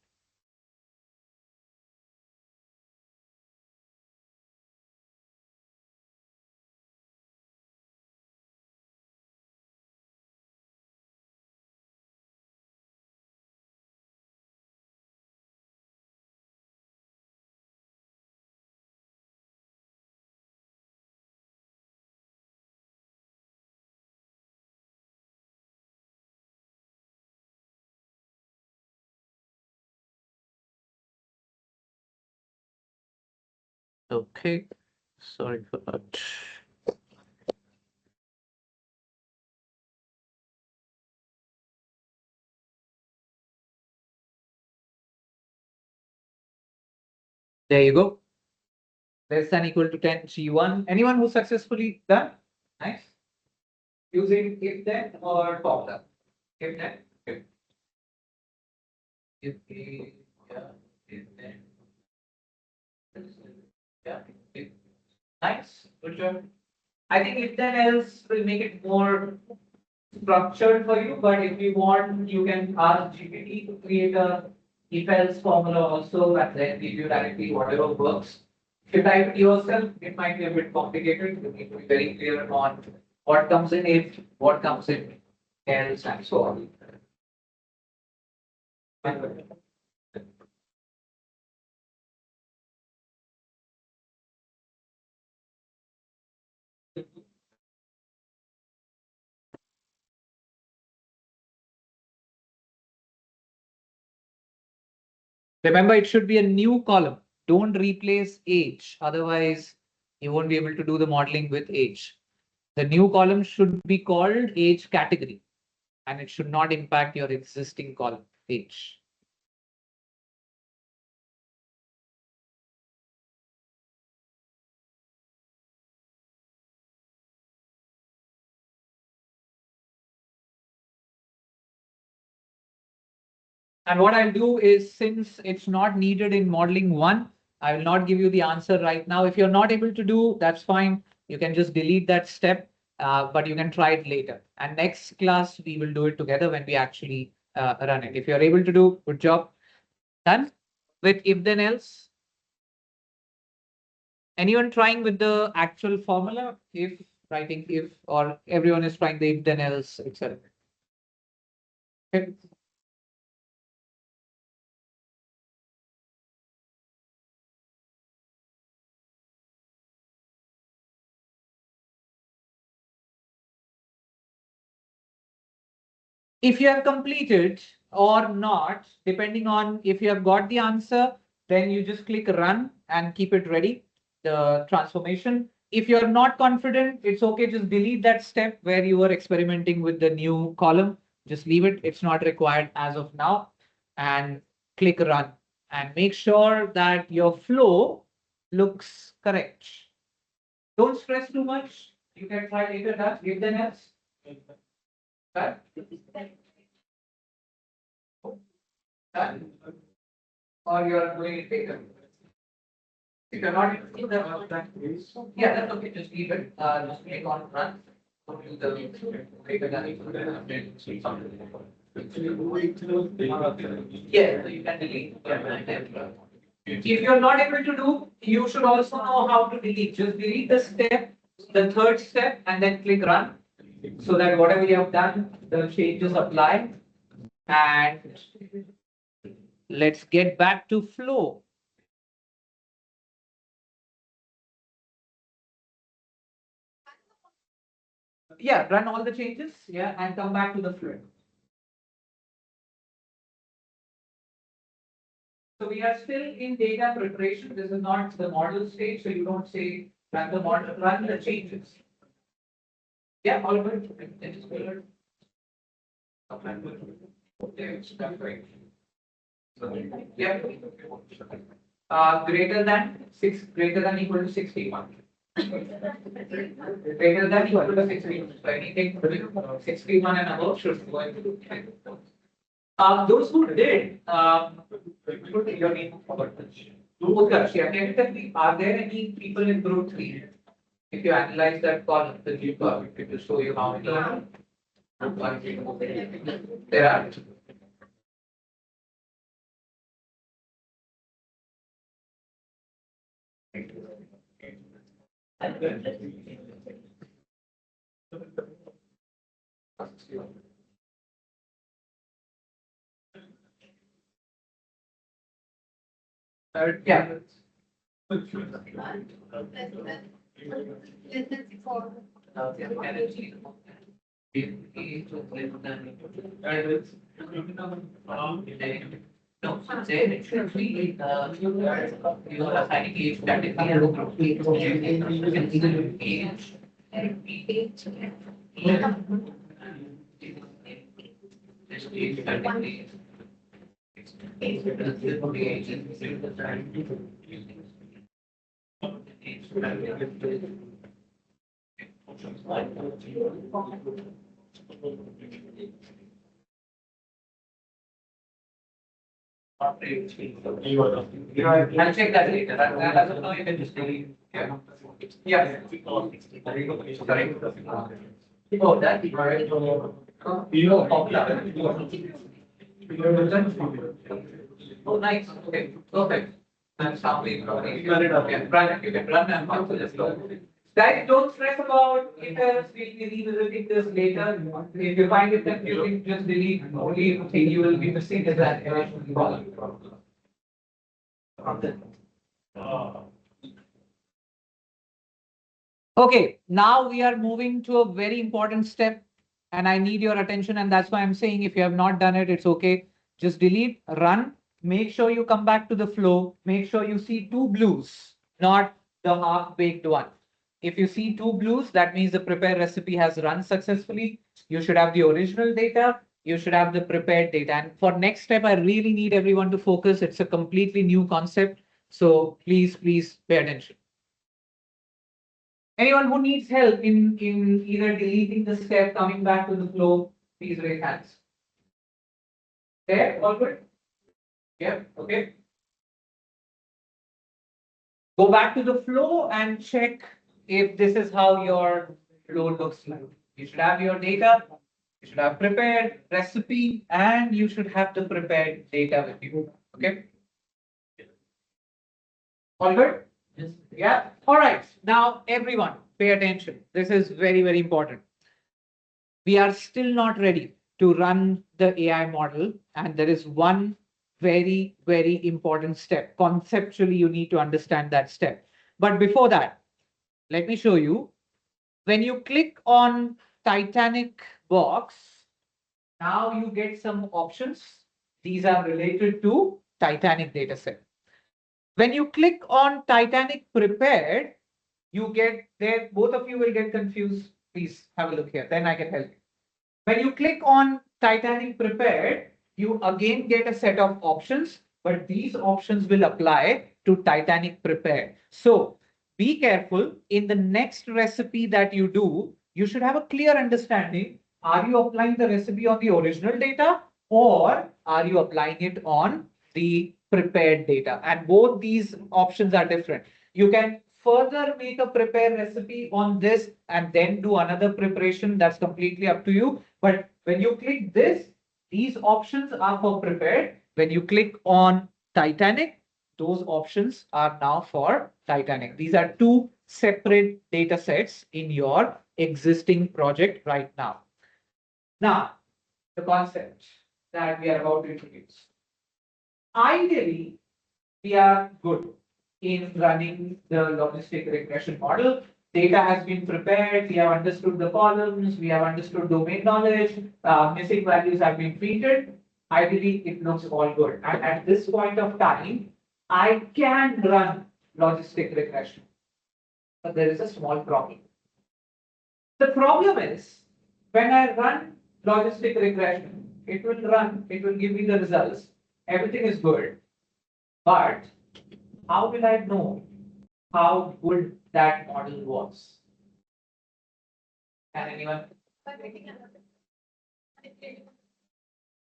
Okay, sorry for that. There you go. Less than equal to 10 G1. Anyone who successfully done? Nice. Using if then or formula. If then. If yeah, if then. Yeah. If. Nice. Good job. I think if then else will make it more structured for you, but if you want, you can ask GPT to create a if else formula also and then give you directly whatever works. If you type it yourself, it might be a bit complicated. You need to be very clear on what comes in if, what comes in else, and so on. Remember, it should be a new column. Don't replace age. Otherwise, you won't be able to do the modeling with age. The new column should be called age category, and it should not impact your existing column age. And what I'll do is, since it's not needed in modeling one, I will not give you the answer right now. If you're not able to do, that's fine. You can just delete that step, but you can try it later. And next class, we will do it together when we actually run it. If you're able to do, good job. Done with if then else. Anyone trying with the actual formula? If writing if, or everyone is trying the if then else, etc. Okay. If you have completed or not, depending on if you have got the answer, then you just click run and keep it ready, the transformation. If you're not confident, it's okay. Just delete that step where you were experimenting with the new column. Just leave it. It's not required as of now. And click run and make sure that your flow looks correct. Don't stress too much. You can try later that. Give them else. That. Done. Or you're doing it later. If you're not using yeah, that's okay. Just leave it. Just click on run. Go to the greater than yeah, so you can delete. If you're not able to do, you should also know how to delete. Just delete the step, the third step, and then click run. So that whatever you have done, the changes apply. And let's get back to flow. Yeah, run all the changes, yeah, and come back to the flow. So we are still in data preparation. This is not the model stage, so you don't say run the model, run the changes. Yeah, all good. It is good. Okay, that's great. Yeah. Greater than six, greater than equal to 61. Greater than equal to 61. So anything 61 and above should go into. Those who did, put your name forward. Utkarsh, yeah, can you tell me, are there any people in group 3? If you analyze that column, the G curve, it will show you how many. There are. Yeah. No, so say it should be you are assigning age statically as a group. I'll check that later. As of now, you can just delete. Yeah. Yeah. Correct. Oh, that. Oh, nice. Okay, perfect. That's how we probably can run it. You can run and also just go. Guys, don't stress about it. We'll be revisiting this later. If you find it confusing, just delete. Only thing you will be missing is that initial column. Okay, now we are moving to a very important step, and I need your attention, and that's why I'm saying if you have not done it, it's okay. Just delete, run, make sure you come back to the flow, make sure you see two blues, not the half-baked one. If you see two blues, that means the prepared recipe has run successfully. You should have the original data, you should have the prepared data. And for next step, I really need everyone to focus. It's a completely new concept. So please pay attention. Anyone who needs help in either deleting the step, coming back to the flow, please raise hands. There, all good? Yeah, okay. Go back to the flow and check if this is how your flow looks like. You should have your data, you should have prepared recipe, and you should have the prepared data with you. Okay. All good? Yes. Yeah. All right. Now, everyone, pay attention. This is very, very important. We are still not ready to run the AI model. And there is one very, very important step. Conceptually, you need to understand that step. But before that, let me show you. When you click on Titanic box, now you get some options. These are related to Titanic dataset. When you click on Titanic prepared, you get there, both of you will get confused. Please have a look here, then I can help you. When you click on Titanic prepared, you again get a set of options, but these options will apply to Titanic prepared. So be careful in the next recipe that you do, you should have a clear understanding. Are you applying the recipe on the original data or are you applying it on the prepared data? And both these options are different. You can further make a prepared recipe on this and then do another preparation. That's completely up to you. But when you click this, these options are for prepared. When you click on Titanic, those options are now for Titanic. These are two separate data sets in your existing project right now. Now, the concept that we are about to introduce. Ideally, we are good in running the logistic regression model. Data has been prepared, we have understood the columns, we have understood domain knowledge, missing values have been treated. Ideally, it looks all good. And at this point of time, I can run logistic regression. But there is a small problem. The problem is when I run logistic regression, it will give me the results. Everything is good. But how will I know how good that model was? Can anyone?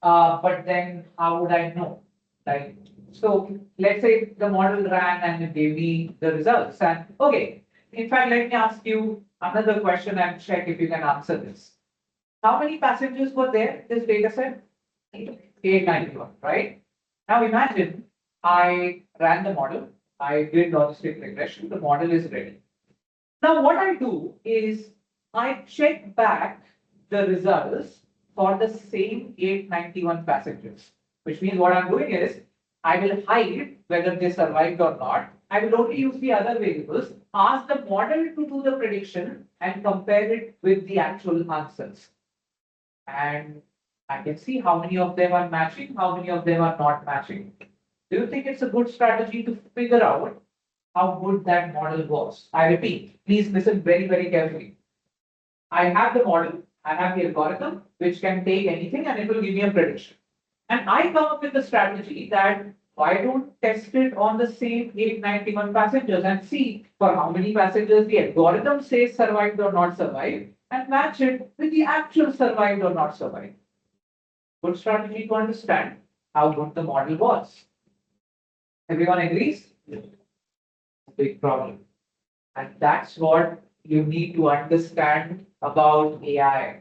But then how would I know? Right? So let's say the model ran and it gave me the results. And okay, in fact, let me ask you another question and check if you can answer this. How many passengers were there in this data set? 891, right? Now imagine I ran the model, I did logistic regression, the model is ready. Now what I do is I check back the results for the same 891 passengers, which means what I'm doing is I will hide whether they survived or not. I will only use the other variables, ask the model to do the prediction and compare it with the actual answers. And I can see how many of them are matching, how many of them are not matching. Do you think it's a good strategy to figure out how good that model was? I repeat, please listen very, very carefully. I have the model, I have the algorithm, which can take anything and it will give me a prediction. And I come up with the strategy that why don't test it on the same 891 passengers and see for how many passengers the algorithm says survived or not survived and match it with the actual survived or not survived. Good strategy to understand how good the model was. Everyone agrees? Big problem. And that's what you need to understand about AI.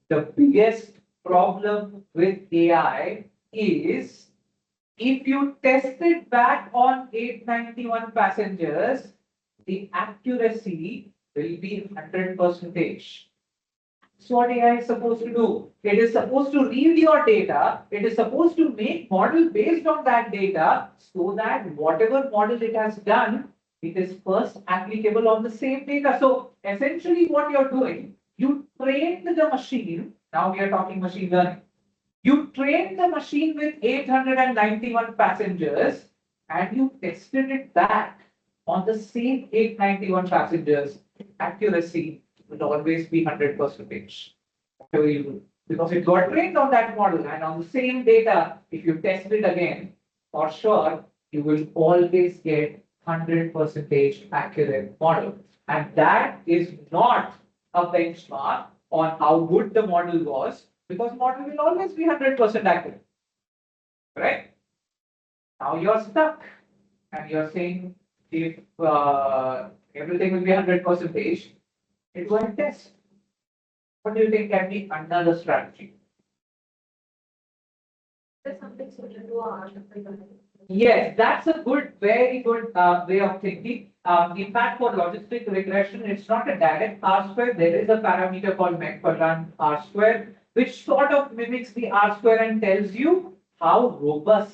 The biggest problem with AI is if you test it back on 891 passengers, the accuracy will be 100%. That's what AI is supposed to do. It is supposed to read your data. It is supposed to make model based on that data so that whatever model it has done, it is first applicable on the same data. So essentially what you're doing, you trained the machine. Now we are talking machine learning. You trained the machine with 891 passengers and you tested it back on the same 891 passengers. Accuracy will always be 100%. Whatever you do. Because it got trained on that model and on the same data, if you test it again, for sure, you will always get 100% accurate model. And that is not a benchmark on how good the model was because model will always be 100% accurate. Right? Now you're stuck and you're saying if everything will be 100%, it will test. What do you think can be another strategy? There's something similar to our Yes, that's a good, very good way of thinking. In fact, for logistic regression, it's not a direct R square. There is a parameter called Macfarlane R square, which sort of mimics the R square and tells you how robust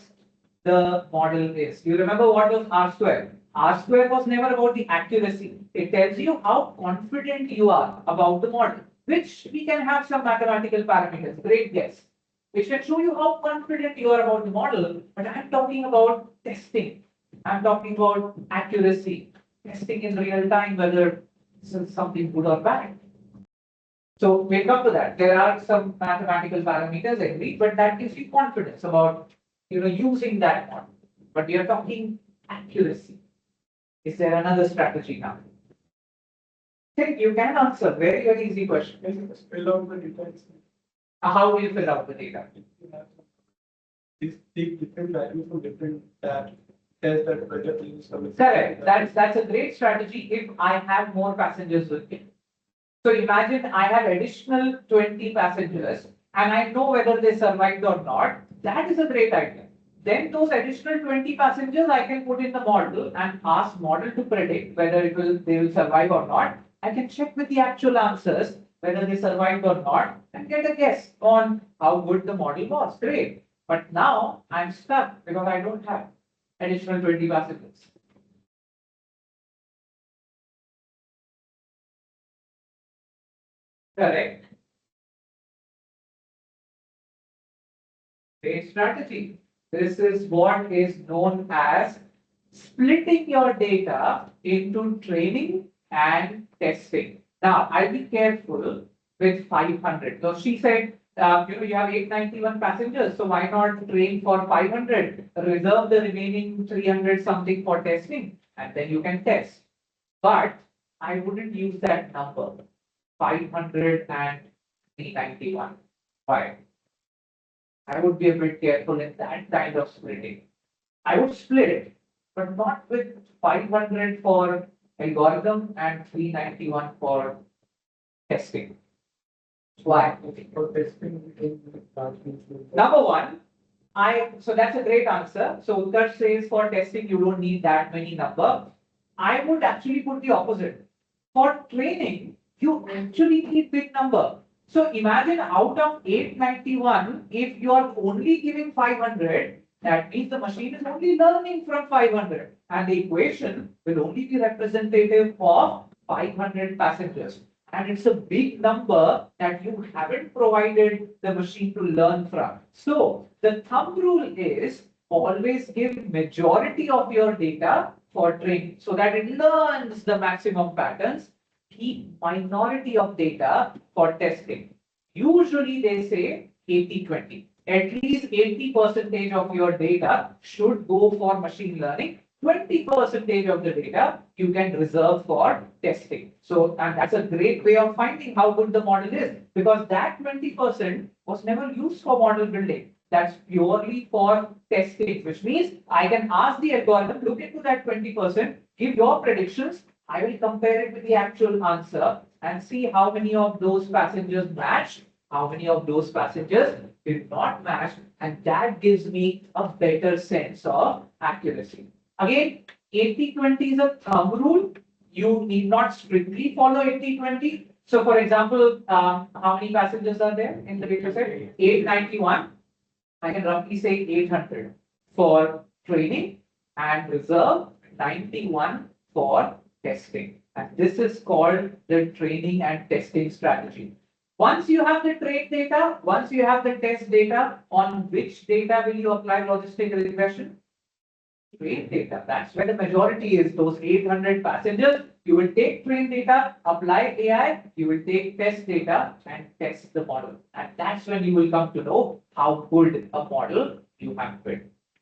the model is. You remember what was R square? R square was never about the accuracy. It tells you how confident you are about the model, which we can have some mathematical parameters. Great guess. Which can show you how confident you are about the model, but I'm talking about testing. I'm talking about accuracy, testing in real time, whether this is something good or bad. So we'll come to that. There are some mathematical parameters, I agree, but that gives you confidence about using that model. But we are talking accuracy. Is there another strategy now? Think you can answer. Very, very easy question. Just fill out the details. How do you fill out the data? These take different values from different tabs. Test that better things. Correct. That's a great strategy if I have more passengers with me. So imagine I have additional 20 passengers and I know whether they survived or not. That is a great idea. Then those additional 20 passengers I can put in the model and ask model to predict whether they will survive or not. I can check with the actual answers whether they survived or not and get a guess on how good the model was. Great. But now I'm stuck because I don't have additional 20 passengers. Correct. Great strategy. This is what is known as splitting your data into training and testing. Now, I'll be careful with 500. So she said, you have 891 passengers, so why not train for 500, reserve the remaining 300 something for testing, and then you can test. But I wouldn't use that number, 500 and 391. Why? I would be a bit careful in that kind of splitting. I would split it, but not with 500 for algorithm and 391 for testing. Why? For testing, we can Number one, so that's a great answer. So Utkarsh says for testing, you don't need that many number. I would actually put the opposite. For training, you actually need big number. So imagine out of 891, if you are only giving 500, that means the machine is only learning from 500. And the equation will only be representative of 500 passengers. And it's a big number that you haven't provided the machine to learn from. So the thumb rule is always give majority of your data for training so that it learns the maximum patterns. Keep minority of data for testing. Usually they say 80-20. At least 80% of your data should go for machine learning. 20% of the data you can reserve for testing. So, and that's a great way of finding how good the model is because that 20% was never used for model building. That's purely for testing, which means I can ask the algorithm, look into that 20%, give your predictions. I will compare it with the actual answer and see how many of those passengers match, how many of those passengers did not match, and that gives me a better sense of accuracy. Again, 80-20 is a thumb rule. You need not strictly follow 80-20. So, for example, how many passengers are there in the data set? 891. I can roughly say 800 for training and reserve 91 for testing. And this is called the training and testing strategy. Once you have the train data, once you have the test data, on which data will you apply logistic regression? Train data. That's where the majority is. Those 800 passengers, you will take train data, apply AI, you will take test data and test the model. And that's when you will come to know how good a model you have built.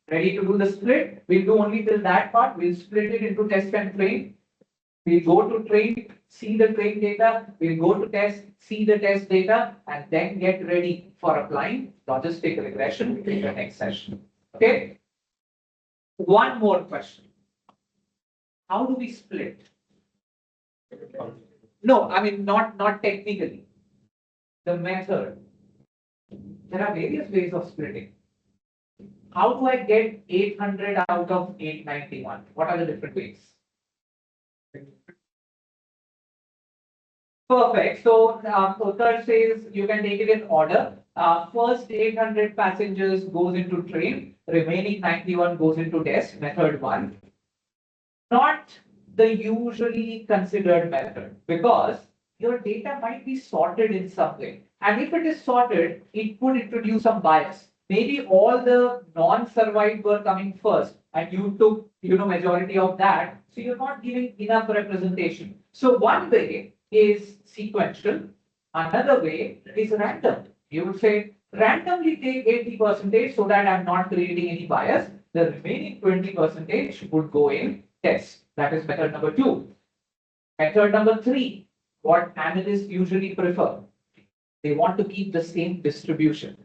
Ready to do the split? We'll do only till that part. We'll split it into test and train. We'll go to train, see the train data. We'll go to test, see the test data, and then get ready for applying logistic regression in the next session. Okay? One more question. How do we split? No, I mean not technically. The method. There are various ways of splitting. How do I get 800 out of 891? What are the different ways? Perfect. So Uttar says you can take it in order. First 800 passengers goes into train, remaining 91 goes into test, method one. Not the usually considered method because your data might be sorted in some way. And if it is sorted, it could introduce some bias. Maybe all the non-survived were coming first and you took, majority of that. So you're not giving enough representation. So one way is sequential. Another way is random. You would say randomly take 80% so that I'm not creating any bias. The remaining 20% would go in test. That is method number two. Method number three, what analysts usually prefer. They want to keep the same distribution.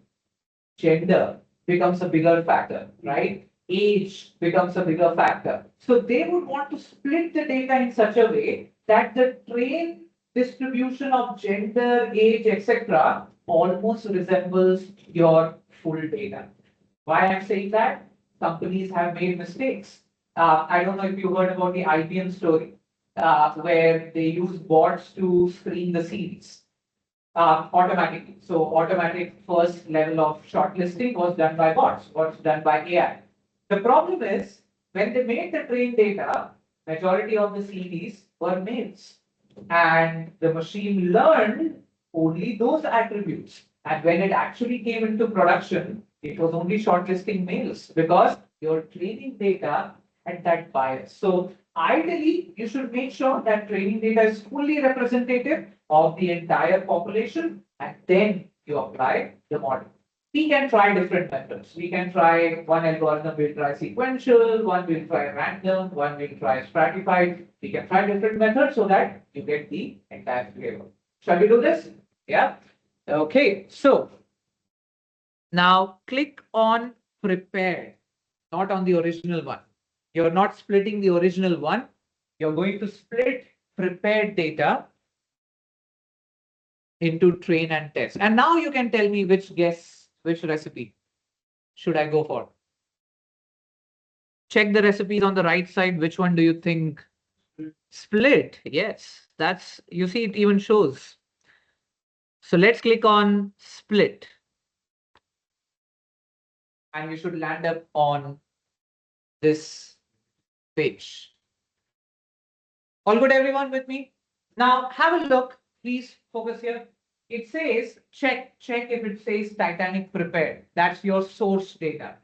Gender becomes a bigger factor, right? Age becomes a bigger factor. So they would want to split the data in such a way that the train distribution of gender, age, etc. almost resembles your full data. Why I'm saying that? Companies have made mistakes. I don't know if you heard about the IBM story, where they use bots to screen the seats automatically. So automatic first level of shortlisting was done by bots, was done by AI. The problem is when they made the train data, majority of the CVs were males, and the machine learned only those attributes. And when it actually came into production, it was only shortlisting males because your training data had that bias. So ideally, you should make sure that training data is fully representative of the entire population, and then you apply the model. We can try different methods. We can try one algorithm will try sequential, one will try random, one will try stratified. We can try different methods so that you get the entire flavor. Shall we do this? Yeah. Okay. So now click on prepared, not on the original one. You're not splitting the original one. You're going to split prepared data into train and test. And now you can tell me which recipe should I go for? Check the recipes on the right side. Which one do you think? Split. Yes, that's, you see, it even shows. So let's click on split. And you should land up on this page. All good, everyone with me? Now have a look. Please focus here. It says check if it says Titanic prepared. That's your source data.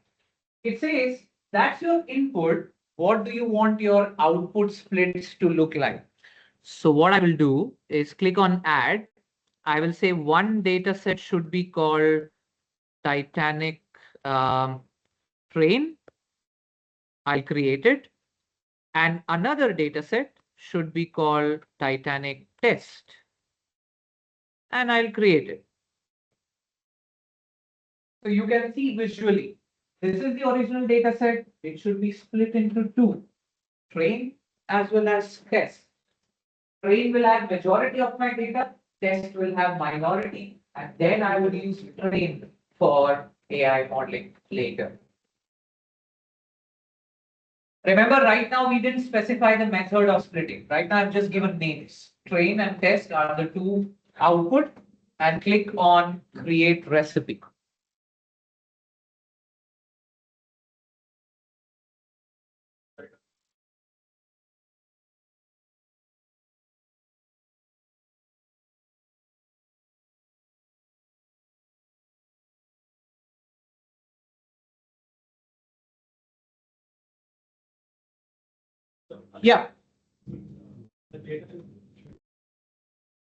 It says that's your input. What do you want your output splits to look like? So what I will do is click on add. I will say one data set should be called Titanic train. I'll create it. And another data set should be called Titanic test. And I'll create it. So you can see visually, this is the original data set. It should be split into two, train as well as test. Train will have majority of my data, test will have minority, and then I would use train for AI modeling later. Remember, right now we didn't specify the method of splitting. Right now I've just given names. Train and test are the two output, and click on create recipe. Yeah.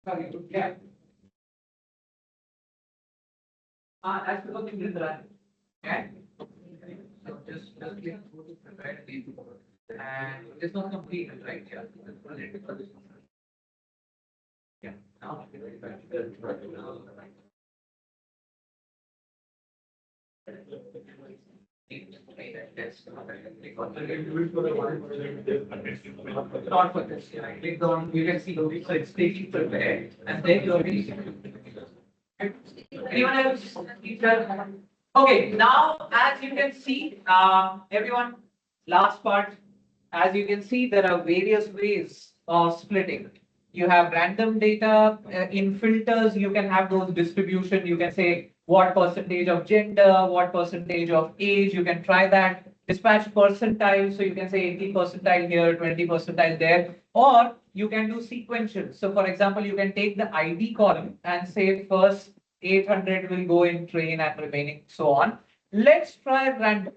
Sorry. Yeah. That's because you didn't run. Okay. So just click prepare and it's not completed, right? Yeah. Yeah. Now Not for this. Yeah, I clicked on, you can see, so it's taking prepare, and then you're ready. Anyone else? Okay, now as you can see, everyone, last part, as you can see, there are various ways of splitting. You have random data in filters. You can have those distribution. You can say what percentage of gender, what percentage of age. You can try that. Dispatch percentile. So you can say 80 percentile here, 20 percentile there, or you can do sequential. So for example, you can take the ID column and say first 800 will go in train and remaining so on. Let's try random.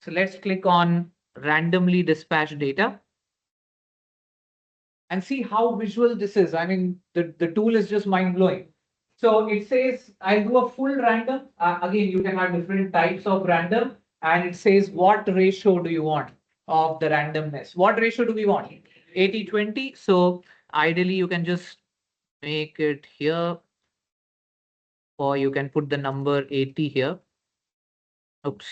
So let's click on randomly dispatch data and see how visual this is. I mean, the tool is just mind blowing. So it says I'll do a full random. Again, you can have different types of random, and it says what ratio do you want of the randomness? What ratio do we want? 80-20. So ideally, you can just make it here, or you can put the number 80 here. Oops.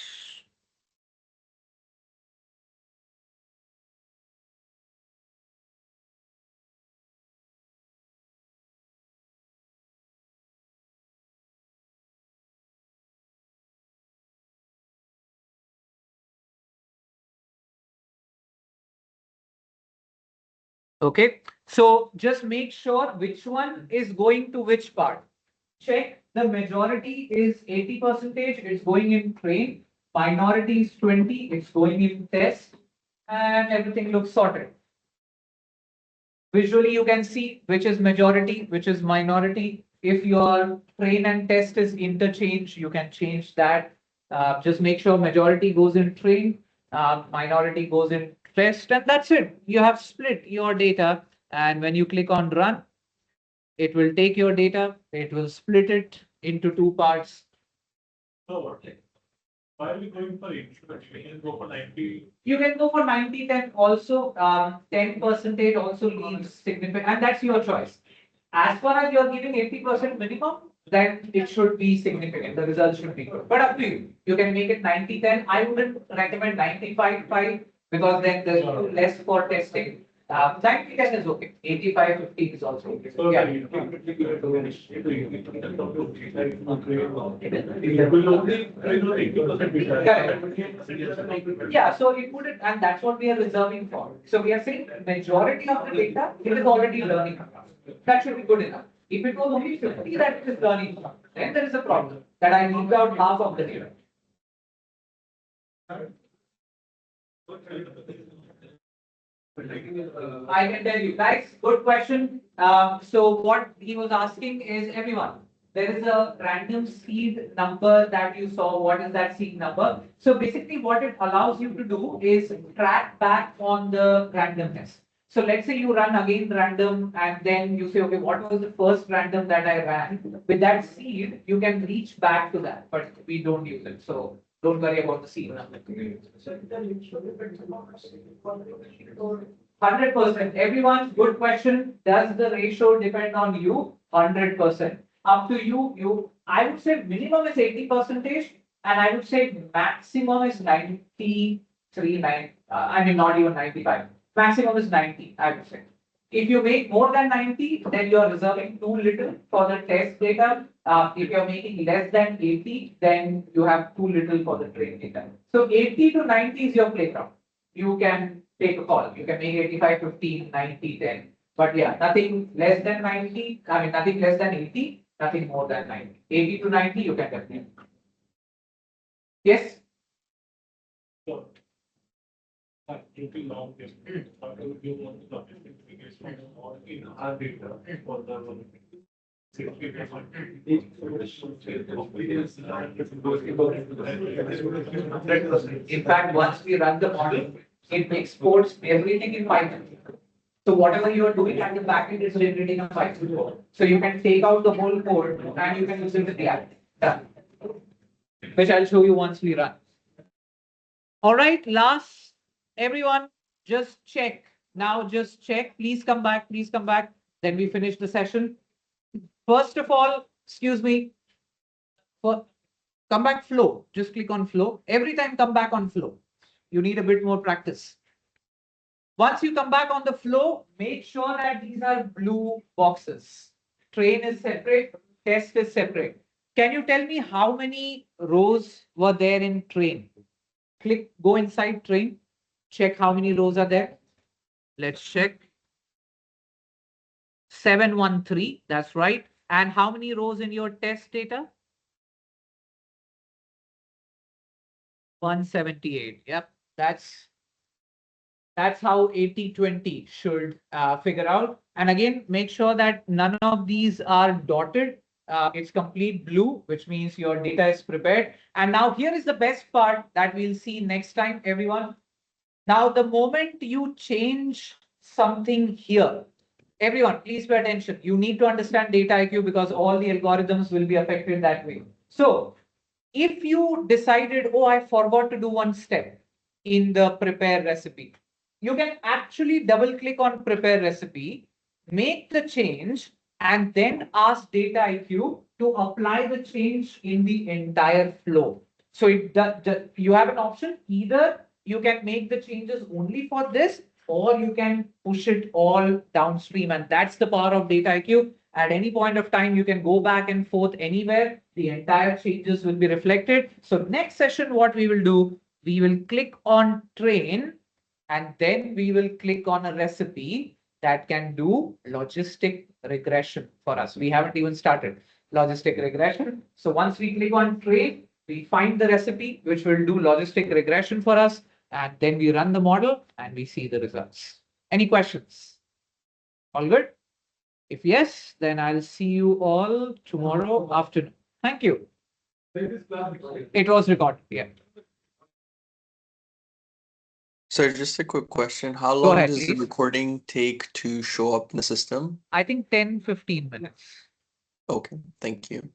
Okay, so just make sure which one is going to which part. Check the majority is 80 percentage, it's going in train. Minority is 20, it's going in test, and everything looks sorted. Visually, you can see which is majority, which is minority. If your train and test is interchange, you can change that. Just make sure majority goes in train, minority goes in test, and that's it. You have split your data. And when you click on run, it will take your data, it will split it into two parts. So, why are we going for insurance? We can go for 90. You can go for 90-10 also. 10 percentage also leaves significant, and that's your choice. As far as you're giving 80% minimum, then it should be significant. The result should be good. But up to you. You can make it 90-10. I wouldn't recommend 95-5 because then there's too less for testing. 90-10 is okay. 85-15 is also okay. So, Yeah. it will only, I know, 80%. Yeah, so it would, and that's what we are reserving for. So we are saying majority of the data, it is already learning. That should be good enough. If it was only 50 that it is learning, then there is a problem that I leave out half of the data. I can tell you, guys, good question. So what he was asking is everyone, there is a random seed number that you saw. What is that seed number? So basically what it allows you to do is track back on the randomness. So let's say you run again random and then you say, okay, what was the first random that I ran? With that seed, you can reach back to that, but we don't use it. So don't worry about the seed number. 100%. Everyone, good question. Does the ratio depend on you? 100%. Up to you. I would say minimum is 80 percentage, and I would say maximum is 93, I mean, not even 95. Maximum is 90, I would say. If you make more than 90, then you are reserving too little for the test data. If you're making less than 80, then you have too little for the train data. So 80 to 90 is your playground. You can take a call. You can make 85, 15, 90, 10. But yeah, nothing less than 90. I mean, nothing less than 80, nothing more than 90. 80 to 90, you can definitely. Yes? So, taking long distance, after you want to notification or in our data for the In fact, once we run the model, it exports everything in Python. So whatever you are doing at the backend is generating a Python code. So you can take out the whole code and you can use it in the app. Done. Which I'll show you once we run. All right, last, everyone, just check. Now just check. Please come back. Please come back. Then we finish the session. First of all, excuse me. Come back flow. Just click on flow. Every time come back on flow. You need a bit more practice. Once you come back on the flow, make sure that these are blue boxes. Train is separate, test is separate. Can you tell me how many rows were there in train? Click, go inside train, check how many rows are there. Let's check. 713, that's right. And how many rows in your test data? 178. Yep, that's how 80/20 should figure out. And again, make sure that none of these are dotted. It's complete blue, which means your data is prepared. And now here is the best part that we'll see next time, everyone. Now, the moment you change something here, everyone, please pay attention. You need to understand data IQ because all the algorithms will be affected that way. So if you decided, oh, I forgot to do one step in the prepare recipe, you can actually double click on prepare recipe, make the change, and then ask data IQ to apply the change in the entire flow. So you have an option. Either you can make the changes only for this, or you can push it all downstream. And that's the power of data IQ. At any point of time, you can go back and forth anywhere. The entire changes will be reflected. So next session, what we will do, we will click on train, and then we will click on a recipe that can do logistic regression for us. We haven't even started logistic regression. So once we click on train, we find the recipe which will do logistic regression for us, and then we run the model and we see the results. Any questions? All good? If yes, then I'll see you all tomorrow afternoon. Thank you. It was recorded. Yeah. So just a quick question. How Go long ahead, does the please. recording take to show up in the system? I think 10, 15 minutes. Okay, thank you.